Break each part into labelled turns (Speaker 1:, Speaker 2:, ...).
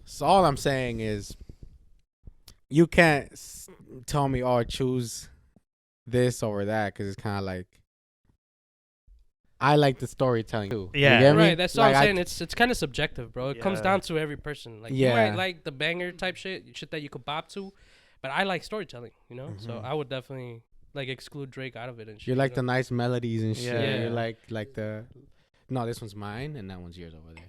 Speaker 1: So all I'm saying is, you can't tell me, oh, choose this over that, because it's kind of like, I like the storytelling too.
Speaker 2: Yeah.
Speaker 1: You get me?
Speaker 3: Right, that's all
Speaker 1: Like,
Speaker 3: I'm saying. It's kind of subjective, bro. It comes down to every person. Like, you might like the banger type shit that you could bop to, but I like storytelling, you know? So I would definitely, like, exclude Drake out of it and shit.
Speaker 1: You like the nice melodies and shit.
Speaker 3: Yeah.
Speaker 1: You're like the, no, this one's mine and that one's yours over there.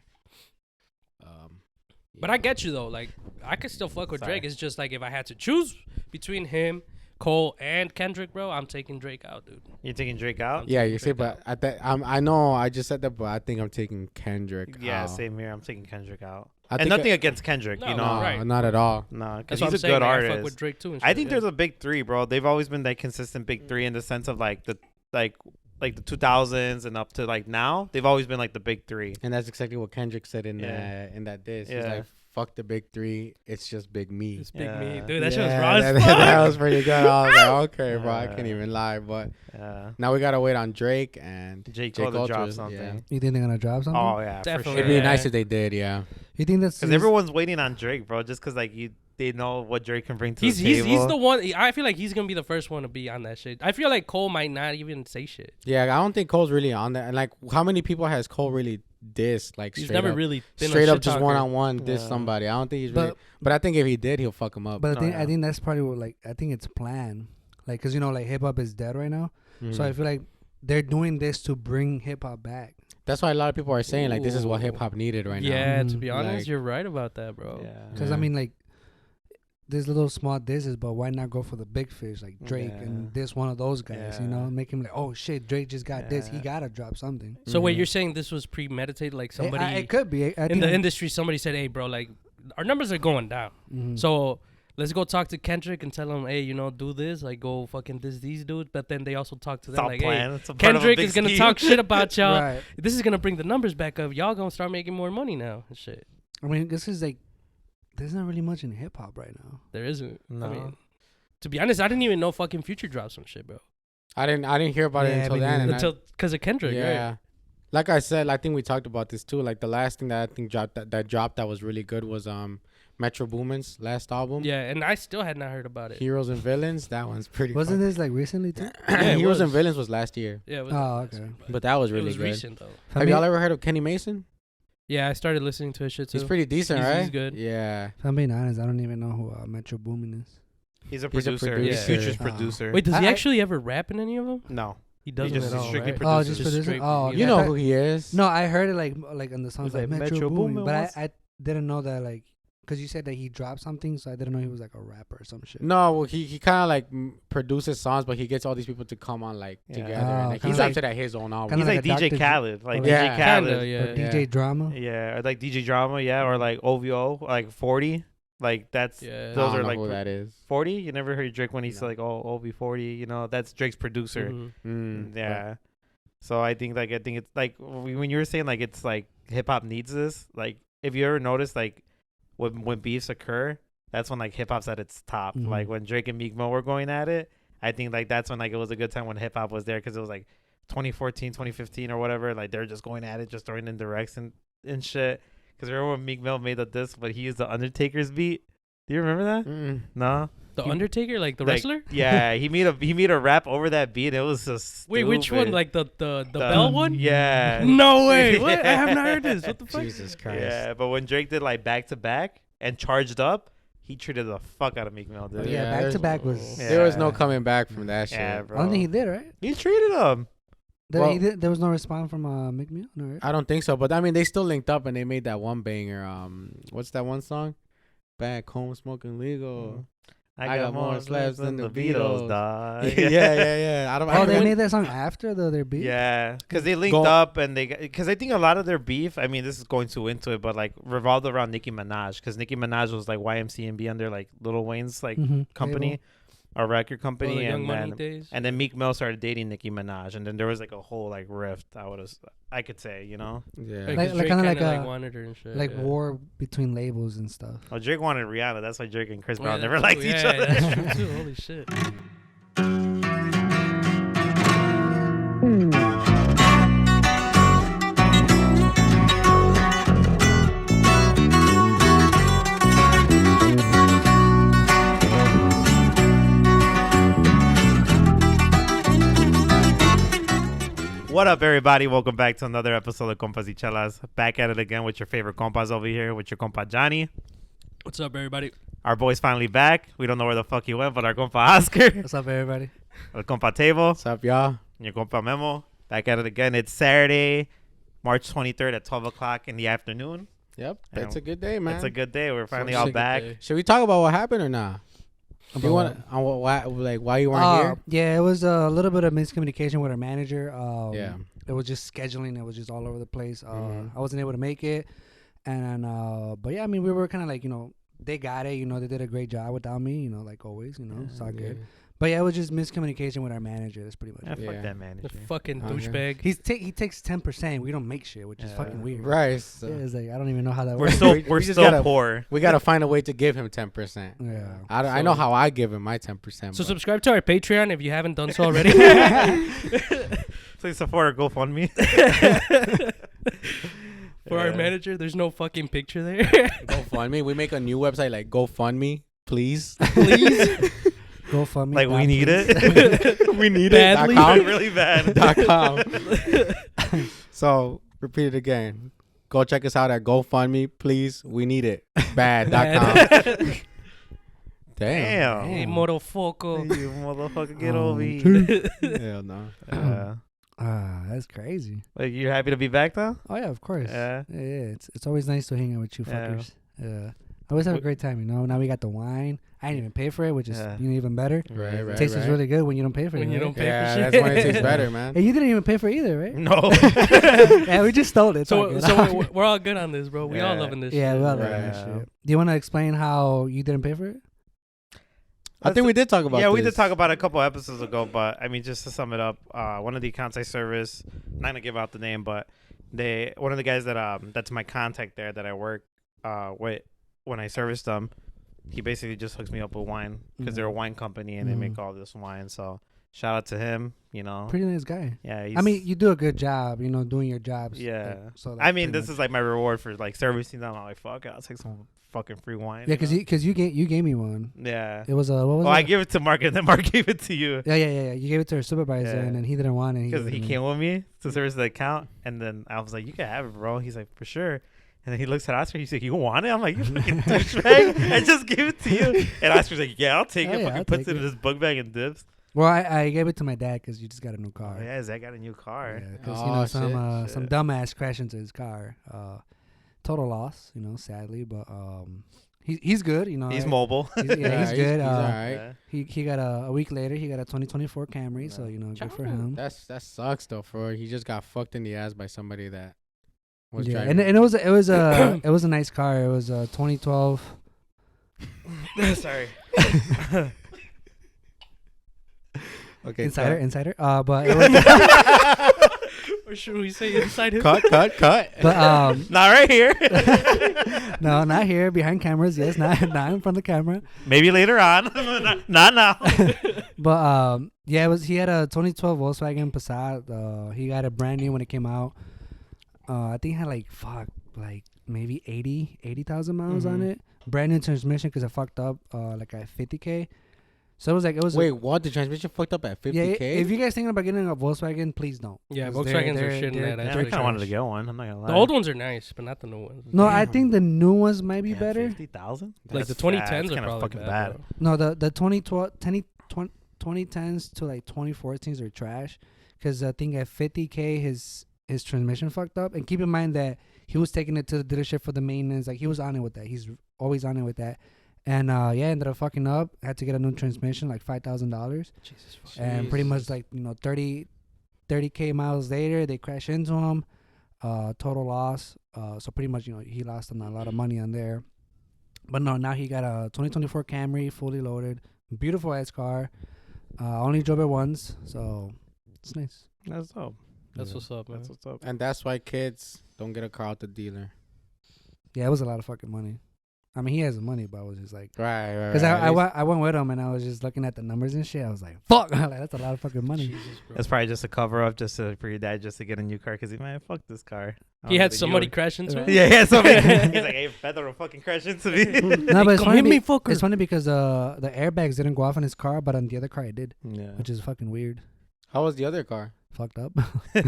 Speaker 3: But I get you, though. Like, I could still fuck with Drake. It's just, like, if I had to choose between him, Cole, and Kendrick, bro, I'm taking Drake out, dude.
Speaker 2: You're taking Drake out?
Speaker 1: Yeah, you see, but I know I just said that, but I think I'm taking Kendrick
Speaker 2: Yeah,
Speaker 1: out.
Speaker 2: same here. I'm taking Kendrick out.
Speaker 1: I
Speaker 2: And
Speaker 1: think
Speaker 2: nothing against Kendrick,
Speaker 3: No,
Speaker 2: you know?
Speaker 3: no, right.
Speaker 1: Not at all.
Speaker 2: No, because
Speaker 3: That's what
Speaker 2: he's
Speaker 3: I'm
Speaker 2: a
Speaker 3: saying.
Speaker 2: good
Speaker 3: Like,
Speaker 2: artist.
Speaker 3: I fuck with Drake, too. And shit,
Speaker 2: I think there's a big three, bro. They've always been that consistent big three in the sense of like the 2000s and up to like now. They've always been like the big three.
Speaker 1: And that's exactly what Kendrick said in that diss. He's like, fuck the big three. It's just big me.
Speaker 3: It's big me. Dude, that shit was raw
Speaker 1: that,
Speaker 3: as fuck.
Speaker 1: that was pretty good. I was like, okay, bro. I can't even lie. But now we got to wait on Drake and
Speaker 2: J. Cole to drop
Speaker 1: Ultras,
Speaker 2: something.
Speaker 1: Yeah.
Speaker 4: You think they're gonna drop something?
Speaker 2: Oh, yeah,
Speaker 3: Definitely.
Speaker 2: for sure.
Speaker 1: It'd be
Speaker 3: Yeah.
Speaker 1: nice if they did, yeah.
Speaker 4: You think that's
Speaker 2: Because everyone's waiting on Drake, bro, just because like they know what Drake can bring to the table.
Speaker 3: He's the one. I feel like he's gonna be the first one to be on that shit. I feel like Cole might not even say shit.
Speaker 1: Yeah, I don't think Cole's really on that. And like, how many people has Cole really dissed? Like,
Speaker 3: He's
Speaker 1: straight
Speaker 3: never
Speaker 1: up,
Speaker 3: really been
Speaker 1: straight
Speaker 3: a
Speaker 1: up
Speaker 3: shit
Speaker 1: just
Speaker 3: talker.
Speaker 1: one-on-one diss somebody. I don't think he's really. But I think if he did, he'll fuck him up.
Speaker 4: But I think that's probably what, like, I think it's planned. Like, because, you know, like, hip-hop is dead right now. So I feel like they're doing this to bring hip-hop back.
Speaker 1: That's why a lot of people are saying, like, this is what hip-hop needed right now.
Speaker 3: Yeah, to be honest,
Speaker 1: Like,
Speaker 3: you're right about that, bro.
Speaker 2: Yeah.
Speaker 4: Because, I mean, like, there's little small disses, but why not go for the big fish, like Drake and diss one of those guys, you know? Make him like, oh, shit, Drake just got this. He got to drop something.
Speaker 3: So wait, you're saying this was premeditated? Like somebody
Speaker 4: It could be.
Speaker 3: in the industry, somebody said, hey, bro, like, our numbers are going down. So let's go talk to Kendrick and tell him, hey, you know, do this. Like, go fucking diss these dudes. But then they also talk to them like, hey, Kendrick is going to talk shit about y'all.
Speaker 4: Right.
Speaker 3: This is going to bring the numbers back up. Y'all going to start making more money now and shit.
Speaker 4: I mean, this is like, there's not really much in hip-hop right now.
Speaker 3: There isn't.
Speaker 2: No.
Speaker 3: I mean, to be honest, I didn't even know fucking Future dropped some shit, bro.
Speaker 1: I didn't hear about it until then.
Speaker 3: Until because of Kendrick, right?
Speaker 1: Like I said, I think we talked about this too. Like the last thing that I think dropped that was really good was Metro Boomin's last album.
Speaker 3: Yeah, and I still had not heard about it.
Speaker 1: Heroes and Villains. That one's pretty.
Speaker 4: Wasn't this like recently too?
Speaker 3: Yeah,
Speaker 1: Heroes and Villains was last year.
Speaker 3: Yeah. It was
Speaker 4: okay.
Speaker 1: But that was
Speaker 3: it
Speaker 1: really
Speaker 3: was
Speaker 1: good.
Speaker 3: recent though.
Speaker 1: Have y'all ever heard of Kenny Mason?
Speaker 3: Yeah, I started listening to his shit too.
Speaker 1: He's pretty decent,
Speaker 3: He's-
Speaker 1: right?
Speaker 3: he's good.
Speaker 1: Yeah.
Speaker 4: If I'm being honest, I don't even know who Metro Boomin is.
Speaker 2: He's a
Speaker 1: He's a
Speaker 2: producer.
Speaker 1: producer.
Speaker 2: He's Future's
Speaker 4: Oh.
Speaker 2: producer.
Speaker 3: Wait, does he
Speaker 4: I-
Speaker 3: actually ever rap in any of them?
Speaker 2: No.
Speaker 3: He doesn't
Speaker 2: just
Speaker 3: at all,
Speaker 2: strictly
Speaker 3: right?
Speaker 2: produces.
Speaker 4: Just
Speaker 3: Just
Speaker 4: producer?
Speaker 3: straight
Speaker 4: Oh,
Speaker 3: music.
Speaker 1: You
Speaker 4: I
Speaker 1: know
Speaker 4: thought-
Speaker 1: who he is?
Speaker 4: No, I heard it like on the songs
Speaker 2: He's
Speaker 4: like
Speaker 2: like,
Speaker 4: Metro
Speaker 2: Metro
Speaker 4: Boomin,
Speaker 2: Boomin
Speaker 4: but
Speaker 2: was-
Speaker 4: I didn't know that, like, because you said that he dropped something, so I didn't know he was like a rapper or some shit.
Speaker 1: No, well, he kind of like produces songs, but he gets all these people to come on like
Speaker 2: Yeah.
Speaker 1: together,
Speaker 4: Oh,
Speaker 1: and like, he
Speaker 4: kinda
Speaker 1: raps
Speaker 2: like-
Speaker 1: it at his own album.
Speaker 4: kinda
Speaker 2: He's
Speaker 4: like
Speaker 2: like
Speaker 4: a
Speaker 2: DJ
Speaker 4: Dr.
Speaker 2: Khaled. Like
Speaker 4: or
Speaker 2: DJ
Speaker 1: Yeah.
Speaker 2: Khaled.
Speaker 3: Kinda, yeah.
Speaker 4: Or DJ Drama.
Speaker 2: Yeah, or like DJ Drama, yeah, or like OVO, like 40. Like that's
Speaker 3: Yeah.
Speaker 1: I
Speaker 2: those
Speaker 1: don't
Speaker 2: are
Speaker 1: know
Speaker 2: like
Speaker 1: who that is.
Speaker 2: 40. You never heard Drake when he's
Speaker 1: No.
Speaker 2: like, oh, OV40. You know, that's Drake's producer.
Speaker 3: Mhm.
Speaker 2: Yeah. So I think it's like when you were saying like it's like hip hop needs this. Like if you ever notice like when beefs occur, that's when like hip hop's at its top.
Speaker 4: Mhm.
Speaker 2: Like when Drake and Meek Mill were going at it, I think like that's when like it was a good time when hip hop was there because it was like 2014, 2015 or whatever. Like they're just going at it, just throwing in directs and shit. Because remember when Meek Mill made the diss, but he used the Undertaker's beat. Do you remember that?
Speaker 1: Mm-mm.
Speaker 2: No.
Speaker 3: The Undertaker, like the
Speaker 2: Like,
Speaker 3: wrestler.
Speaker 2: Yeah, he made a rap over that beat. It was just
Speaker 3: Wait, which one? Like the bell one?
Speaker 2: Yeah.
Speaker 3: No way. What? I have not heard this. What the fuck?
Speaker 1: Jesus Christ.
Speaker 2: Yeah, but when Drake did like back to back and charged up, he treated the fuck out of Meek Mill, dude.
Speaker 4: Yeah, back to back was.
Speaker 2: Yeah.
Speaker 1: There was no coming back from that shit.
Speaker 2: Yeah,
Speaker 4: I
Speaker 2: bro.
Speaker 4: don't think he did, right?
Speaker 2: He treated him.
Speaker 4: There was no response from Meek Mill, no, right?
Speaker 1: I don't think so, but I mean, they still linked up and they made that one banger. What's that one song? Back home smoking legal.
Speaker 2: I got more slaps than the Beatles, dog.
Speaker 1: yeah. I don't.
Speaker 4: Oh,
Speaker 1: I
Speaker 4: they
Speaker 1: mean,
Speaker 4: made that song after their beat?
Speaker 2: Yeah, because they linked up and because I think a lot of their beef, I mean, this is going too into it, but like revolved around Nicki Minaj because Nicki Minaj was like YMCMB under like Lil Wayne's like company, a record company,
Speaker 3: the Young
Speaker 2: and
Speaker 3: Money
Speaker 2: then
Speaker 3: days.
Speaker 2: and then Meek Mill started dating Nicki Minaj, and then there was like a whole like rift. I could say, you know.
Speaker 1: Yeah.
Speaker 3: Like,
Speaker 4: Like-
Speaker 3: Drake
Speaker 4: kinda
Speaker 3: kinda,
Speaker 4: like a-
Speaker 3: wanted her and shit.
Speaker 4: Like
Speaker 3: yeah.
Speaker 4: war between labels and stuff.
Speaker 2: Well, Drake wanted Rihanna. That's why Drake and Chris
Speaker 3: Oh,
Speaker 2: Brown
Speaker 3: yeah,
Speaker 2: never
Speaker 3: that
Speaker 2: liked
Speaker 3: too.
Speaker 2: each
Speaker 3: Yeah,
Speaker 2: other.
Speaker 3: That's true too. Holy shit.
Speaker 2: What up, everybody? Welcome back to another episode of Compas Y Chelas. Back at it again with your favorite compas over here, with your compa Johnny.
Speaker 3: What's up, everybody?
Speaker 2: Our boy's finally back. We don't know where the fuck he went, but our compa Oscar,
Speaker 4: What's up, everybody?
Speaker 2: our compa Table,
Speaker 1: What's up, y'all?
Speaker 2: and your compa Memo. Back at it again. It's Saturday, March 23rd at 12 o'clock in the afternoon.
Speaker 1: Yep,
Speaker 2: And
Speaker 1: it's a good day, man.
Speaker 2: It's a good day. We're finally
Speaker 1: So
Speaker 2: all
Speaker 1: sick
Speaker 2: back.
Speaker 1: Should we talk about what happened or not? Do you want why you weren't here?
Speaker 4: Yeah, it was a little bit of miscommunication with our manager.
Speaker 1: Yeah.
Speaker 4: It was just scheduling. It was just all over the place.
Speaker 1: Mhm.
Speaker 4: I wasn't able to make it. And but yeah, I mean, we were kind of like, they got it. They did a great job without me, like always, it's all good. But yeah, it was just miscommunication with our manager. That's pretty much
Speaker 2: Yeah,
Speaker 4: it.
Speaker 2: fuck that
Speaker 3: The
Speaker 2: manager.
Speaker 3: fucking
Speaker 1: Okay.
Speaker 3: douchebag.
Speaker 4: He takes 10%. We don't make shit, which is
Speaker 2: Yeah.
Speaker 4: fucking weird.
Speaker 1: Right. So
Speaker 4: Yeah, it's like, I don't even know how that
Speaker 2: We're
Speaker 4: works.
Speaker 2: still
Speaker 1: We just
Speaker 2: still
Speaker 1: gotta-
Speaker 2: poor.
Speaker 1: we gotta find a way to give him 10%.
Speaker 4: Yeah.
Speaker 1: I know how I give him my 10%.
Speaker 3: So
Speaker 1: but-
Speaker 3: subscribe to our Patreon if you haven't done so already.
Speaker 2: Please support our GoFundMe.
Speaker 3: For our
Speaker 2: Yeah.
Speaker 3: manager, there's no fucking picture there.
Speaker 1: GoFundMe. We make a new website like GoFundMe, please.
Speaker 3: Please.
Speaker 4: Go fund me.
Speaker 2: Like, we need
Speaker 4: please.
Speaker 2: it.
Speaker 1: We need
Speaker 3: Badly.
Speaker 1: it. .com.
Speaker 2: Really bad.
Speaker 1: .com. So repeat it again. Go check us out at GoFundMe, please. We need it. Bad.com. Damn.
Speaker 3: Hey,
Speaker 2: Damn.
Speaker 3: motherfucker.
Speaker 2: You motherfucker, get over here.
Speaker 1: Hell no.
Speaker 4: That's crazy.
Speaker 2: Like, you happy to be back though?
Speaker 4: Oh yeah, of course.
Speaker 2: Yeah.
Speaker 4: Yeah. It's always nice to hang out with you
Speaker 2: Yeah.
Speaker 4: fuckers. Yeah. I always have a great time, Now we got the wine. I didn't even pay for it, which is
Speaker 2: Yeah.
Speaker 4: Even better.
Speaker 1: Right,
Speaker 4: It
Speaker 1: right,
Speaker 4: tastes
Speaker 1: right.
Speaker 4: really good when you don't pay for it.
Speaker 3: When you
Speaker 4: right?
Speaker 3: don't pay
Speaker 1: Yeah,
Speaker 3: for shit.
Speaker 1: that's when it tastes better, man.
Speaker 4: Hey, you didn't even pay for it either, right?
Speaker 2: No.
Speaker 4: Yeah, we just stole it. It's all
Speaker 3: So
Speaker 4: good.
Speaker 3: we're all good on this, bro. We all
Speaker 2: Yeah.
Speaker 3: loving this
Speaker 4: Yeah,
Speaker 3: shit.
Speaker 4: we all love
Speaker 1: Right.
Speaker 4: that shit. Do you want to explain how you didn't pay for it?
Speaker 1: I think we did talk about
Speaker 2: Yeah, we
Speaker 1: this.
Speaker 2: did talk about it a couple episodes ago, but I mean, just to sum it up, one of the accounts I service, not gonna give out the name, but one of the guys that's my contact there that I work with when I service them, he basically just hooks me up with wine because they're a wine company and they make all this wine. So shout out to him,
Speaker 4: Pretty nice guy.
Speaker 2: Yeah,
Speaker 4: I mean, you do a good job, doing your jobs.
Speaker 2: Yeah.
Speaker 4: So
Speaker 2: I mean, this is like my reward for like servicing them. I'm like, fuck it, I'll take some fucking free wine.
Speaker 4: Yeah, because you gave me one.
Speaker 2: Yeah.
Speaker 4: It was what was
Speaker 2: Well,
Speaker 4: it?
Speaker 2: I gave it to Mark and then Mark gave it to you.
Speaker 4: Yeah. You gave it to our supervisor,
Speaker 2: Yeah.
Speaker 4: and then he didn't want it.
Speaker 2: Because he came with me to service the account, and then I was like, "You can have it, bro." He's like, "For sure." And then he looks at Oscar. He's like, "You want it?" I'm like, "You fucking douchebag! I just gave it to you." And Oscar's like, "Yeah, I'll take
Speaker 4: Oh,
Speaker 2: it."
Speaker 4: yeah,
Speaker 2: Fucking
Speaker 4: I'll
Speaker 2: puts
Speaker 4: take
Speaker 2: it in
Speaker 4: it.
Speaker 2: his book bag and dips.
Speaker 4: Well, I gave it to my dad because you just got a new car.
Speaker 2: Oh, yeah, Zach got a new car.
Speaker 4: Because
Speaker 1: Oh,
Speaker 4: some
Speaker 2: shit.
Speaker 4: dumbass crashed into his car. Total loss, sadly, but he's good.
Speaker 2: He's mobile.
Speaker 4: He's good.
Speaker 1: He's all right.
Speaker 2: Yeah.
Speaker 4: He got a week later. He got a 2024 Camry, so good for him.
Speaker 1: That sucks though. He just got fucked in the ass by somebody that was
Speaker 4: Yeah,
Speaker 1: driving.
Speaker 4: and it was a it was a nice car. It was a 2012.
Speaker 2: Sorry.
Speaker 1: Okay,
Speaker 4: Insider. But it was
Speaker 3: Or should we say inside him?
Speaker 1: cut.
Speaker 4: but
Speaker 2: Not right here.
Speaker 4: no, not here behind cameras. Yes, not in front of the camera.
Speaker 2: Maybe later on. Not now.
Speaker 4: But yeah, he had a 2012 Volkswagen Passat. He got it brand new when it came out. I think it had like maybe 80,000 miles on it. Brand new transmission because it fucked up like at 50K. So it was
Speaker 1: Wait, what? The transmission fucked up at 50K?
Speaker 4: Yeah, if you guys thinking about getting a Volkswagen, please don't.
Speaker 3: Yeah,
Speaker 4: 'Cause
Speaker 3: Volkswagens are
Speaker 4: they're-
Speaker 3: shit in
Speaker 4: they're-
Speaker 3: that.
Speaker 2: Yeah, I
Speaker 3: Actually,
Speaker 2: kind of wanted to get one. I'm not gonna lie.
Speaker 3: the old ones are nice, but not the new ones.
Speaker 4: No, I
Speaker 1: Damn.
Speaker 4: think the new ones might be
Speaker 2: Yeah,
Speaker 4: better.
Speaker 2: 50,000.
Speaker 3: Like the 2010s are
Speaker 2: kind of
Speaker 3: probably
Speaker 2: fucking
Speaker 3: bad.
Speaker 2: bad.
Speaker 4: No, the 2010s to like 2014s are trash. Because I think at 50K his transmission fucked up. And keep in mind that he was taking it to the dealership for the maintenance. Like he was on it with that. He's always on it with that. And ended up fucking up. Had to get a new transmission, like $5,000.
Speaker 3: Jesus fuck.
Speaker 4: And pretty much like 30K miles later, they crash into him. Total loss. So pretty much he lost a lot of money on there. But no, now he got a 2024 Camry, fully loaded, beautiful ass car. Only drove it once, so it's nice.
Speaker 2: That's dope.
Speaker 3: That's what's up, man.
Speaker 2: That's what's up.
Speaker 1: And that's why kids don't get a car out the dealer.
Speaker 4: Yeah, it was a lot of fucking money. I mean, he has the money, but I was just like,
Speaker 1: Right.
Speaker 4: because I went with him and I was just looking at the numbers and shit. I was like, fuck, like, that's a lot of fucking money.
Speaker 3: Jesus, bro.
Speaker 2: That's probably just a cover up for your dad just to get a new car because he's man, fuck this car.
Speaker 3: He had somebody crash into it.
Speaker 2: Yeah, somebody. He's like, hey, Pedro, fucking crash into me.
Speaker 4: No, but it's
Speaker 3: Come
Speaker 4: funny,
Speaker 3: hit me, fucker.
Speaker 4: it's funny because the airbags didn't go off on his car, but on the other car it did,
Speaker 2: Yeah.
Speaker 4: which is fucking weird.
Speaker 1: How was the other car?
Speaker 4: fucked up.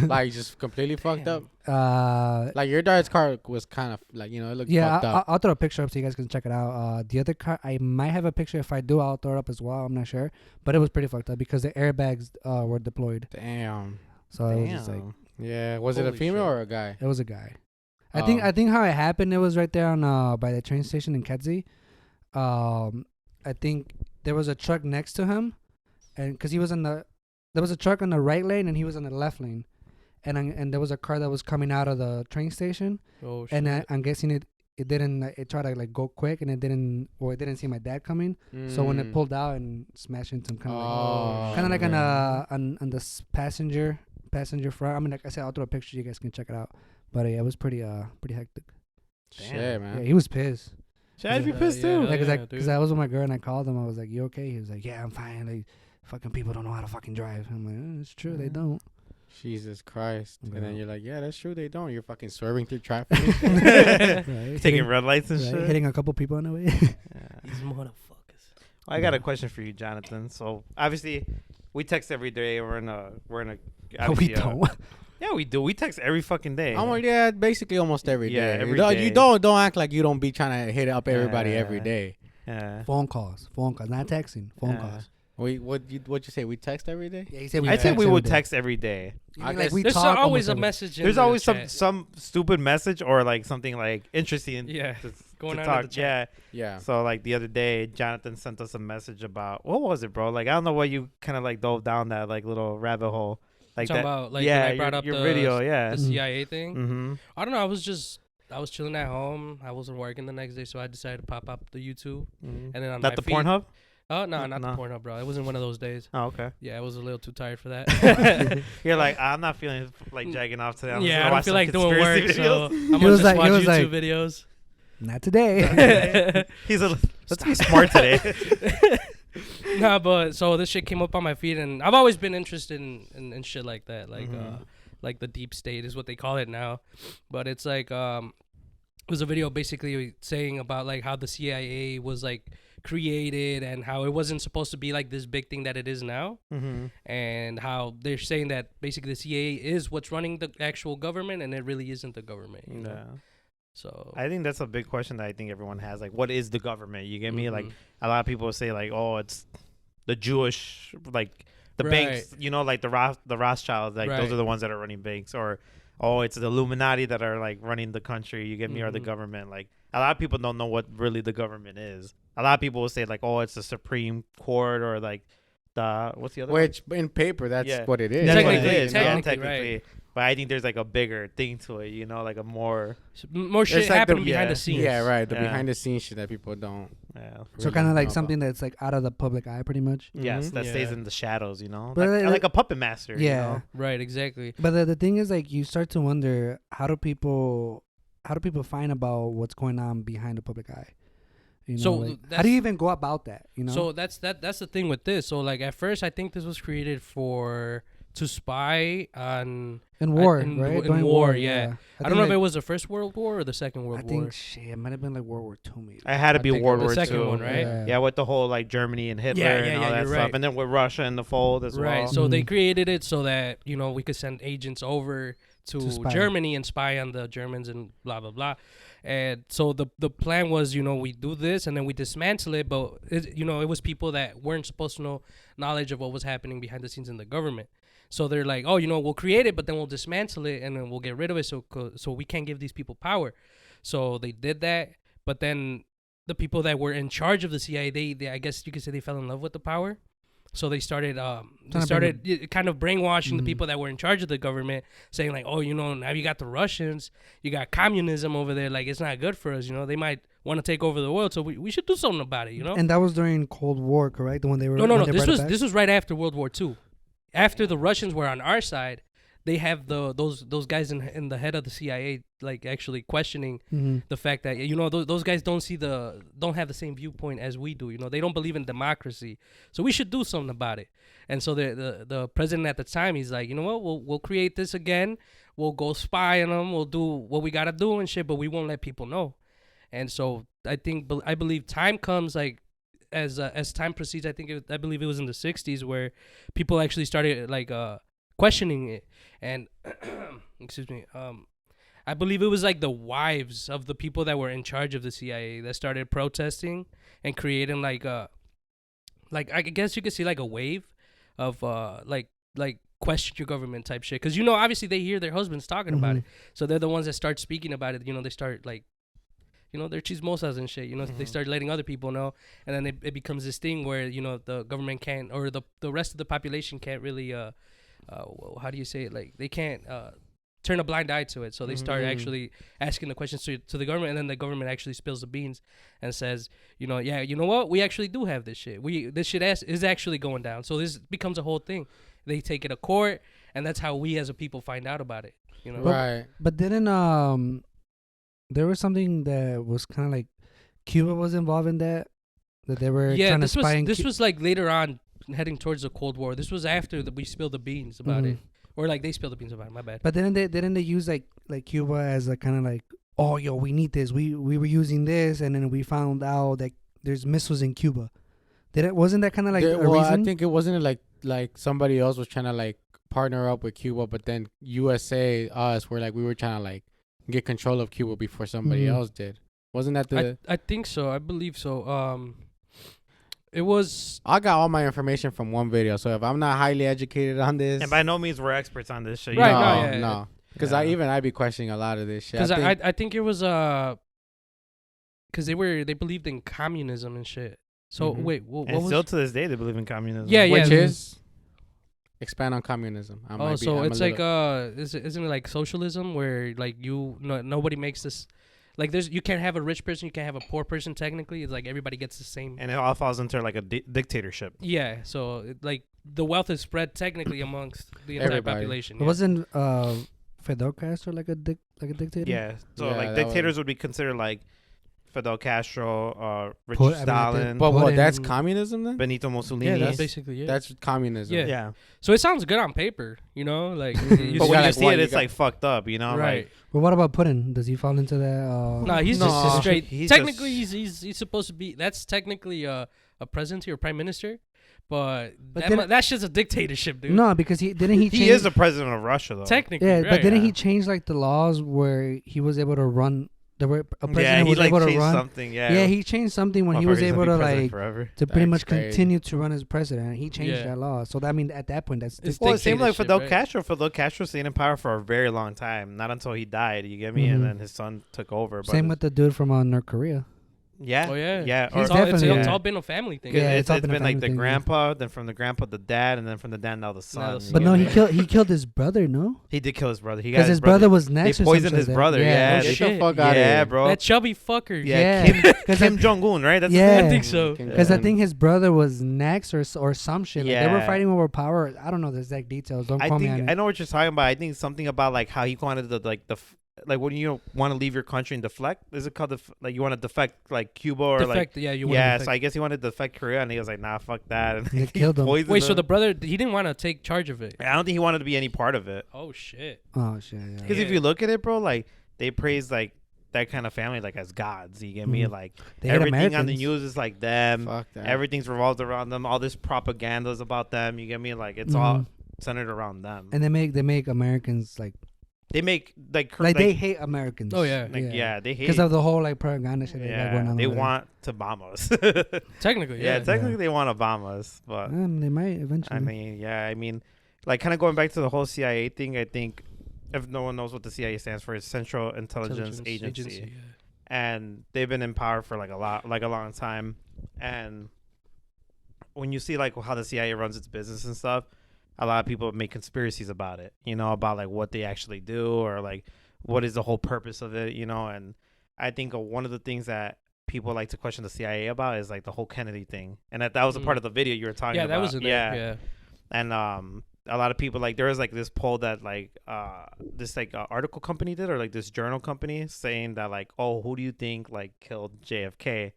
Speaker 1: Like just completely fucked up.
Speaker 4: Uh,
Speaker 1: Like your dad's car was kind of like it looked
Speaker 4: yeah,
Speaker 1: fucked up.
Speaker 4: I'll throw a picture up so you guys can check it out. The other car, I might have a picture. If I do, I'll throw it up as well. I'm not sure, but it was pretty fucked up because the airbags were deployed.
Speaker 1: Damn.
Speaker 4: So it was just like,
Speaker 1: Yeah. Was it a
Speaker 2: Holy
Speaker 1: female
Speaker 2: shit.
Speaker 1: or a guy?
Speaker 4: it was a guy. I think how it happened. It was right there on by the train station in Kedzie. I think there was a truck next to him, and because he was there was a truck on the right lane and he was on the left lane, and there was a car that was coming out of the train station,
Speaker 3: Oh shit.
Speaker 4: and I'm guessing it didn't it tried to like go quick and it didn't see my dad coming, so when it pulled out and smashed into him, kind of like on the passenger front. I mean, like I said, I'll throw a picture. You guys can check it out. But yeah, it was pretty hectic.
Speaker 1: Shit, man.
Speaker 4: Yeah, he was pissed.
Speaker 2: Shit, I'd be
Speaker 3: Yeah,
Speaker 2: pissed
Speaker 3: yeah.
Speaker 2: too.
Speaker 4: Like, because
Speaker 3: dude.
Speaker 4: I was with my girl and I called him. I was like, "You okay?" He was like, "Yeah, I'm fine." Like, fucking people don't know how to fucking drive. I'm like, "It's true, they don't."
Speaker 1: Jesus Christ. And then
Speaker 4: Yeah.
Speaker 1: you're like, yeah, that's true. They don't. You're fucking swerving through traffic.
Speaker 4: Right?
Speaker 2: Taking red lights and
Speaker 4: right?
Speaker 2: shit.
Speaker 4: Hitting a couple people on the way.
Speaker 2: Yeah.
Speaker 3: These motherfuckers.
Speaker 2: I got a question for you, Jonathan. So obviously, we text every day. We're in a.
Speaker 4: we
Speaker 2: obviously,
Speaker 4: don't.
Speaker 2: Yeah, we do. We text every fucking day.
Speaker 1: Yeah, basically almost every day.
Speaker 2: Yeah, every
Speaker 1: you
Speaker 2: day.
Speaker 1: don't act like you don't be trying to hit up everybody every
Speaker 2: Yeah.
Speaker 1: day.
Speaker 2: Yeah.
Speaker 4: Phone calls, not texting. Phone
Speaker 2: Yeah.
Speaker 4: calls.
Speaker 1: What you say? We text every day?
Speaker 4: Yeah, he said
Speaker 2: I think we
Speaker 4: every
Speaker 2: would
Speaker 4: day.
Speaker 2: text every day.
Speaker 4: You
Speaker 1: I
Speaker 4: mean, like
Speaker 1: guess-
Speaker 4: we
Speaker 3: There's
Speaker 4: talk
Speaker 3: always
Speaker 4: almost
Speaker 3: a
Speaker 4: every-
Speaker 3: message.
Speaker 2: There's
Speaker 3: in
Speaker 2: always
Speaker 3: the
Speaker 2: some
Speaker 3: chat.
Speaker 2: some stupid message or like something like interesting.
Speaker 3: Yeah,
Speaker 2: to,
Speaker 3: going
Speaker 2: to
Speaker 3: on in
Speaker 2: talk.
Speaker 3: the chat.
Speaker 2: Yeah.
Speaker 1: Yeah.
Speaker 2: So like the other day, Jonathan sent us a message about what was it, bro? Like I don't know why you kind of like dove down that like little rabbit hole. Like
Speaker 3: Talking
Speaker 2: that.
Speaker 3: about like
Speaker 2: yeah,
Speaker 3: when I brought up
Speaker 2: your
Speaker 3: the
Speaker 2: video. Yeah.
Speaker 3: the CIA thing.
Speaker 2: Mm-hmm.
Speaker 3: I don't know. I was chilling at home. I wasn't working the next day, so I decided to pop up the YouTube, and then on
Speaker 2: Not
Speaker 3: my
Speaker 2: the
Speaker 3: feed,
Speaker 2: Pornhub.
Speaker 3: Oh no, not
Speaker 2: No.
Speaker 3: the Pornhub, bro. It wasn't one of those days.
Speaker 2: Oh, okay.
Speaker 3: Yeah, I was a little too tired for that.
Speaker 2: You're like, I'm not feeling like jagging off today. I'm just
Speaker 3: Yeah,
Speaker 2: gonna
Speaker 3: I don't
Speaker 2: watch
Speaker 3: feel
Speaker 2: some
Speaker 3: like doing work,
Speaker 2: conspiracy
Speaker 3: so
Speaker 2: videos.
Speaker 3: I'm gonna
Speaker 4: was
Speaker 3: just
Speaker 4: like-
Speaker 3: watch
Speaker 4: he was
Speaker 3: YouTube
Speaker 4: like-
Speaker 3: videos.
Speaker 4: Not today.
Speaker 2: He's a let's be smart today.
Speaker 3: Nah, but so this shit came up on my feed, and I've always been interested in shit like that, like the deep state is what they call it now. But it's like it was a video basically saying about like how the CIA was like created and how it wasn't supposed to be like this big thing that it is now,
Speaker 2: Mm-hmm.
Speaker 3: and how they're saying that basically the CIA is what's running the actual government, and it really isn't the government. You know?
Speaker 2: Yeah.
Speaker 3: So
Speaker 2: I think that's a big question that I think everyone has. Like, what is the government? You get me? Like,
Speaker 3: Mhm.
Speaker 2: a lot of people say, like, oh, it's the Jewish, like, the
Speaker 3: Right.
Speaker 2: banks, you know, like the Rothschilds, like, those
Speaker 3: Right.
Speaker 2: are the ones that are running banks. Or, oh, it's the Illuminati that are, like, running the country, you get me? Or the
Speaker 3: Mhm.
Speaker 2: government. Like, a lot of people don't know what really the government is. A lot of people will say, like, oh, it's the Supreme Court or, like, the, what's the other one?
Speaker 1: Which in paper, that's
Speaker 2: Yeah.
Speaker 1: what it is.
Speaker 2: That's what it
Speaker 3: Technically,
Speaker 2: is. Yeah,
Speaker 3: technically,
Speaker 2: technically.
Speaker 3: right.
Speaker 2: But I think there's, like, a bigger thing to it, you know, like a more,
Speaker 3: More shit
Speaker 1: It's like
Speaker 3: happening
Speaker 1: the-
Speaker 3: behind
Speaker 2: yeah.
Speaker 3: the scenes.
Speaker 1: Yeah, right. The
Speaker 2: Yeah.
Speaker 1: behind the scenes shit that people don't.
Speaker 2: yeah.
Speaker 4: So
Speaker 1: really
Speaker 4: kind of like
Speaker 1: know
Speaker 4: something that's like out of the public eye, pretty much.
Speaker 2: Yes,
Speaker 1: Mhm.
Speaker 2: that stays
Speaker 3: Yeah.
Speaker 2: in the shadows, you know,
Speaker 4: But
Speaker 2: like a puppet master.
Speaker 4: Yeah.
Speaker 2: You know?
Speaker 3: Right, exactly.
Speaker 4: But the thing is, like, you start to wonder how do people find about what's going on behind the public eye? You know,
Speaker 3: So
Speaker 4: like, how
Speaker 3: that's-
Speaker 4: do you even go about that? You know,
Speaker 3: So that's the thing with this. So like at first I think this was created to spy on
Speaker 4: in war,
Speaker 3: in-
Speaker 4: right?
Speaker 3: in
Speaker 4: During
Speaker 3: war, yeah. I don't know if
Speaker 4: like,
Speaker 3: it was the First World War or the Second World
Speaker 4: I
Speaker 3: War.
Speaker 4: think shit, it might have been like World War II, maybe.
Speaker 2: It had to
Speaker 1: I
Speaker 2: be
Speaker 1: think
Speaker 2: World
Speaker 1: it
Speaker 2: War
Speaker 1: was
Speaker 3: the second
Speaker 2: II.
Speaker 3: one, right?
Speaker 2: Yeah, with the whole like Germany and Hitler
Speaker 3: Yeah,
Speaker 2: and
Speaker 3: yeah,
Speaker 2: all
Speaker 3: yeah,
Speaker 2: that
Speaker 3: you're
Speaker 2: stuff,
Speaker 3: right.
Speaker 2: and then with Russia in the fold as
Speaker 3: Right.
Speaker 2: well.
Speaker 3: So they
Speaker 4: Mhm.
Speaker 3: created it so that, you know, we could send agents over to
Speaker 4: spy.
Speaker 3: Germany and spy on the Germans and blah blah blah. And so the plan was, you know, we do this and then we dismantle it, but it was people that weren't supposed to know knowledge of what was happening behind the scenes in the government. So they're like, oh, you know, we'll create it, but then we'll dismantle it and then we'll get rid of it, so we can't give these people power. So they did that, but then the people that were in charge of the CIA, they I guess you could say they fell in love with the power. So they started kind of brainwashing the
Speaker 4: Mhm.
Speaker 3: people that were in charge of the government, saying like, oh, you know, now you got the Russians, you got communism over there, like it's not good for us, you know, they might want to take over the world, so we should do something about it, you know.
Speaker 4: And that was during Cold War, correct? The one they were
Speaker 3: No.
Speaker 4: when they
Speaker 3: This
Speaker 4: brought it
Speaker 3: was
Speaker 4: back?
Speaker 3: this was right after World War II. After the Russians were on our side, they have those guys in the head of the CIA like actually questioning
Speaker 4: Mhm.
Speaker 3: the fact that, you know, those guys don't have the same viewpoint as we do. You know, they don't believe in democracy, so we should do something about it. And so the president at the time, he's like, you know what, we'll create this again. We'll go spy on them. We'll do what we gotta do and shit, but we won't let people know. And so I believe time comes like as time proceeds. I believe it was in the 60s where people actually started like questioning it, and excuse me, I believe it was like the wives of the people that were in charge of the CIA that started protesting and creating like I guess you could see like a wave of like question your government type shit, because obviously they hear their husbands talking about it, so they're the ones that start speaking about it. They start like they're chismosas and shit. They start letting other people know, and then it becomes this thing where the government can't, or the rest of the population can't really how do you say it, like they can't turn a blind eye to it, so they start actually asking the questions to the government, and then the government actually spills the beans and says, yeah, you know what, we actually do have this shit. This shit is actually going down. So this becomes a whole thing. They take it to court, and that's how we as a people find out about it.
Speaker 1: Right.
Speaker 4: But didn't there was something that was kind of like Cuba was involved in that they were trying to spy.
Speaker 3: This was like later on, heading towards the Cold War. This was after we spilled the beans about it. Or like they spilled the beans about it. My bad.
Speaker 4: But didn't they use like Cuba as a kind of like, oh yo, we need this. We were using this, and then we found out that there's missiles in Cuba. Wasn't that kind of like a reason?
Speaker 1: I think it wasn't like somebody else was trying to like partner up with Cuba, but then us were like, we were trying to like get control of Cuba before somebody else did. Wasn't that the?
Speaker 3: I think so. I believe so. It was.
Speaker 1: I got all my information from one video, so if I'm not highly educated on this,
Speaker 2: and by no means we're experts on this shit.
Speaker 3: Right?
Speaker 1: No. Because I'd be questioning a lot of this shit.
Speaker 3: Because I think it was because they believed in communism and shit. So wait, what
Speaker 2: and
Speaker 3: was
Speaker 2: still to this day they believe in communism.
Speaker 3: Yeah,
Speaker 1: which is expand on communism.
Speaker 3: It's like isn't it like socialism where like nobody makes this. Like you can't have a rich person, you can't have a poor person. Technically, it's like everybody gets the same,
Speaker 2: and it all falls into like a dictatorship.
Speaker 3: Yeah, so like the wealth is spread technically amongst the entire population.
Speaker 4: Yeah. Wasn't Fidel Castro like a dictator?
Speaker 2: Yeah, so like dictators would be considered like Fidel Castro, Richard Stalin.
Speaker 1: But that's communism then?
Speaker 2: Benito Mussolini.
Speaker 3: Yeah, that's basically it.
Speaker 1: That's communism.
Speaker 2: Yeah.
Speaker 3: So it sounds good on paper, like.
Speaker 2: But when you see it, it's like fucked up,
Speaker 3: Right.
Speaker 2: Like,
Speaker 4: but what about Putin? Does he fall into that?
Speaker 3: No, he's just straight. Technically, he's supposed to be. That's technically a presidency or prime minister. But that's just a dictatorship, dude.
Speaker 4: No, because he
Speaker 2: is the president of Russia, though.
Speaker 3: Technically,
Speaker 4: yeah. But didn't he change like the laws where he was able to run? A president was able to run
Speaker 2: something.
Speaker 4: Yeah, he changed something when he was able to like to pretty much
Speaker 1: crazy.
Speaker 4: continue to run as president. He changed that law. So that at that point that's
Speaker 2: well, it seemed like Fidel Castro. Fidel Castro stayed in power for a very long time, not until he died. You get me? And then his son took over. But
Speaker 4: same with the dude from North Korea.
Speaker 2: Yeah.
Speaker 3: Oh yeah.
Speaker 2: Yeah.
Speaker 3: It's all been a family thing.
Speaker 2: Yeah, it's been like the grandpa, then from the grandpa the dad, and then from the dad now the son.
Speaker 4: But no, he killed his brother. No,
Speaker 2: he did kill his brother.
Speaker 4: Because his brother was next.
Speaker 2: They poisoned his brother. Yeah.
Speaker 1: Get the fuck out of here.
Speaker 2: Bro.
Speaker 3: That chubby fucker.
Speaker 2: Yeah. Kim Jong Un, right? That's
Speaker 3: I think so.
Speaker 4: Because I think his brother was next or some shit. Like they were fighting over power. I don't know the exact details. Don't call me on it.
Speaker 2: I know what you're talking about. I think something about like how he wanted like when you want to leave your country and deflect, is it called like you want to defect like Cuba or
Speaker 3: defect,
Speaker 2: like
Speaker 3: defect.
Speaker 2: So I guess he wanted to defect Korea, and he was like, nah, fuck that. And
Speaker 4: he killed him.
Speaker 3: Wait, so the brother he didn't want to take charge of it?
Speaker 2: I don't think he wanted to be any part of it.
Speaker 3: Oh shit.
Speaker 2: Because if you look at it, bro, like they praise like that kind of family like as gods. You get me? Like everything on the news is like them.
Speaker 1: Fuck that.
Speaker 2: Everything's revolved around them. All this propaganda is about them. You get me? Like it's all centered around them.
Speaker 4: And they make Americans like.
Speaker 2: They make like
Speaker 4: they hate Americans.
Speaker 3: Oh yeah,
Speaker 2: they hate
Speaker 4: because of the whole like propaganda shit.
Speaker 2: They want to bomb us.
Speaker 3: Technically,
Speaker 2: technically they want to bomb us, but
Speaker 4: they might eventually.
Speaker 2: I mean, like kind of going back to the whole CIA thing. I think if no one knows what the CIA stands for, it's Central Intelligence Agency. And they've been in power for like a long time. And when you see like how the CIA runs its business and stuff, a lot of people make conspiracies about it, about like what they actually do or like what is the whole purpose of it, and I think one of the things that people like to question the CIA about is like the whole Kennedy thing, and that was a part of the video you were talking about.
Speaker 3: Yeah, that was in there. Yeah.
Speaker 2: And a lot of people like there was like this poll that like this like article company did or like this journal company saying that like, oh, who do you think like killed JFK?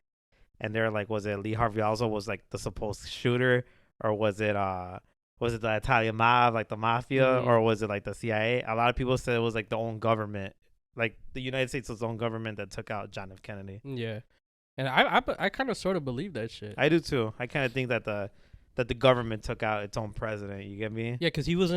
Speaker 2: And they're like, was it Lee Harvey Oswald was like the supposed shooter, or was it the Italian mob, like the mafia, or was it like the CIA? A lot of people said it was like the own government, like the United States' own government that took out John F. Kennedy.
Speaker 3: Yeah, and I kind of sort of believe that shit.
Speaker 2: I do too. I kind of think that that the government took out its own president. You get me?
Speaker 3: Yeah, because he was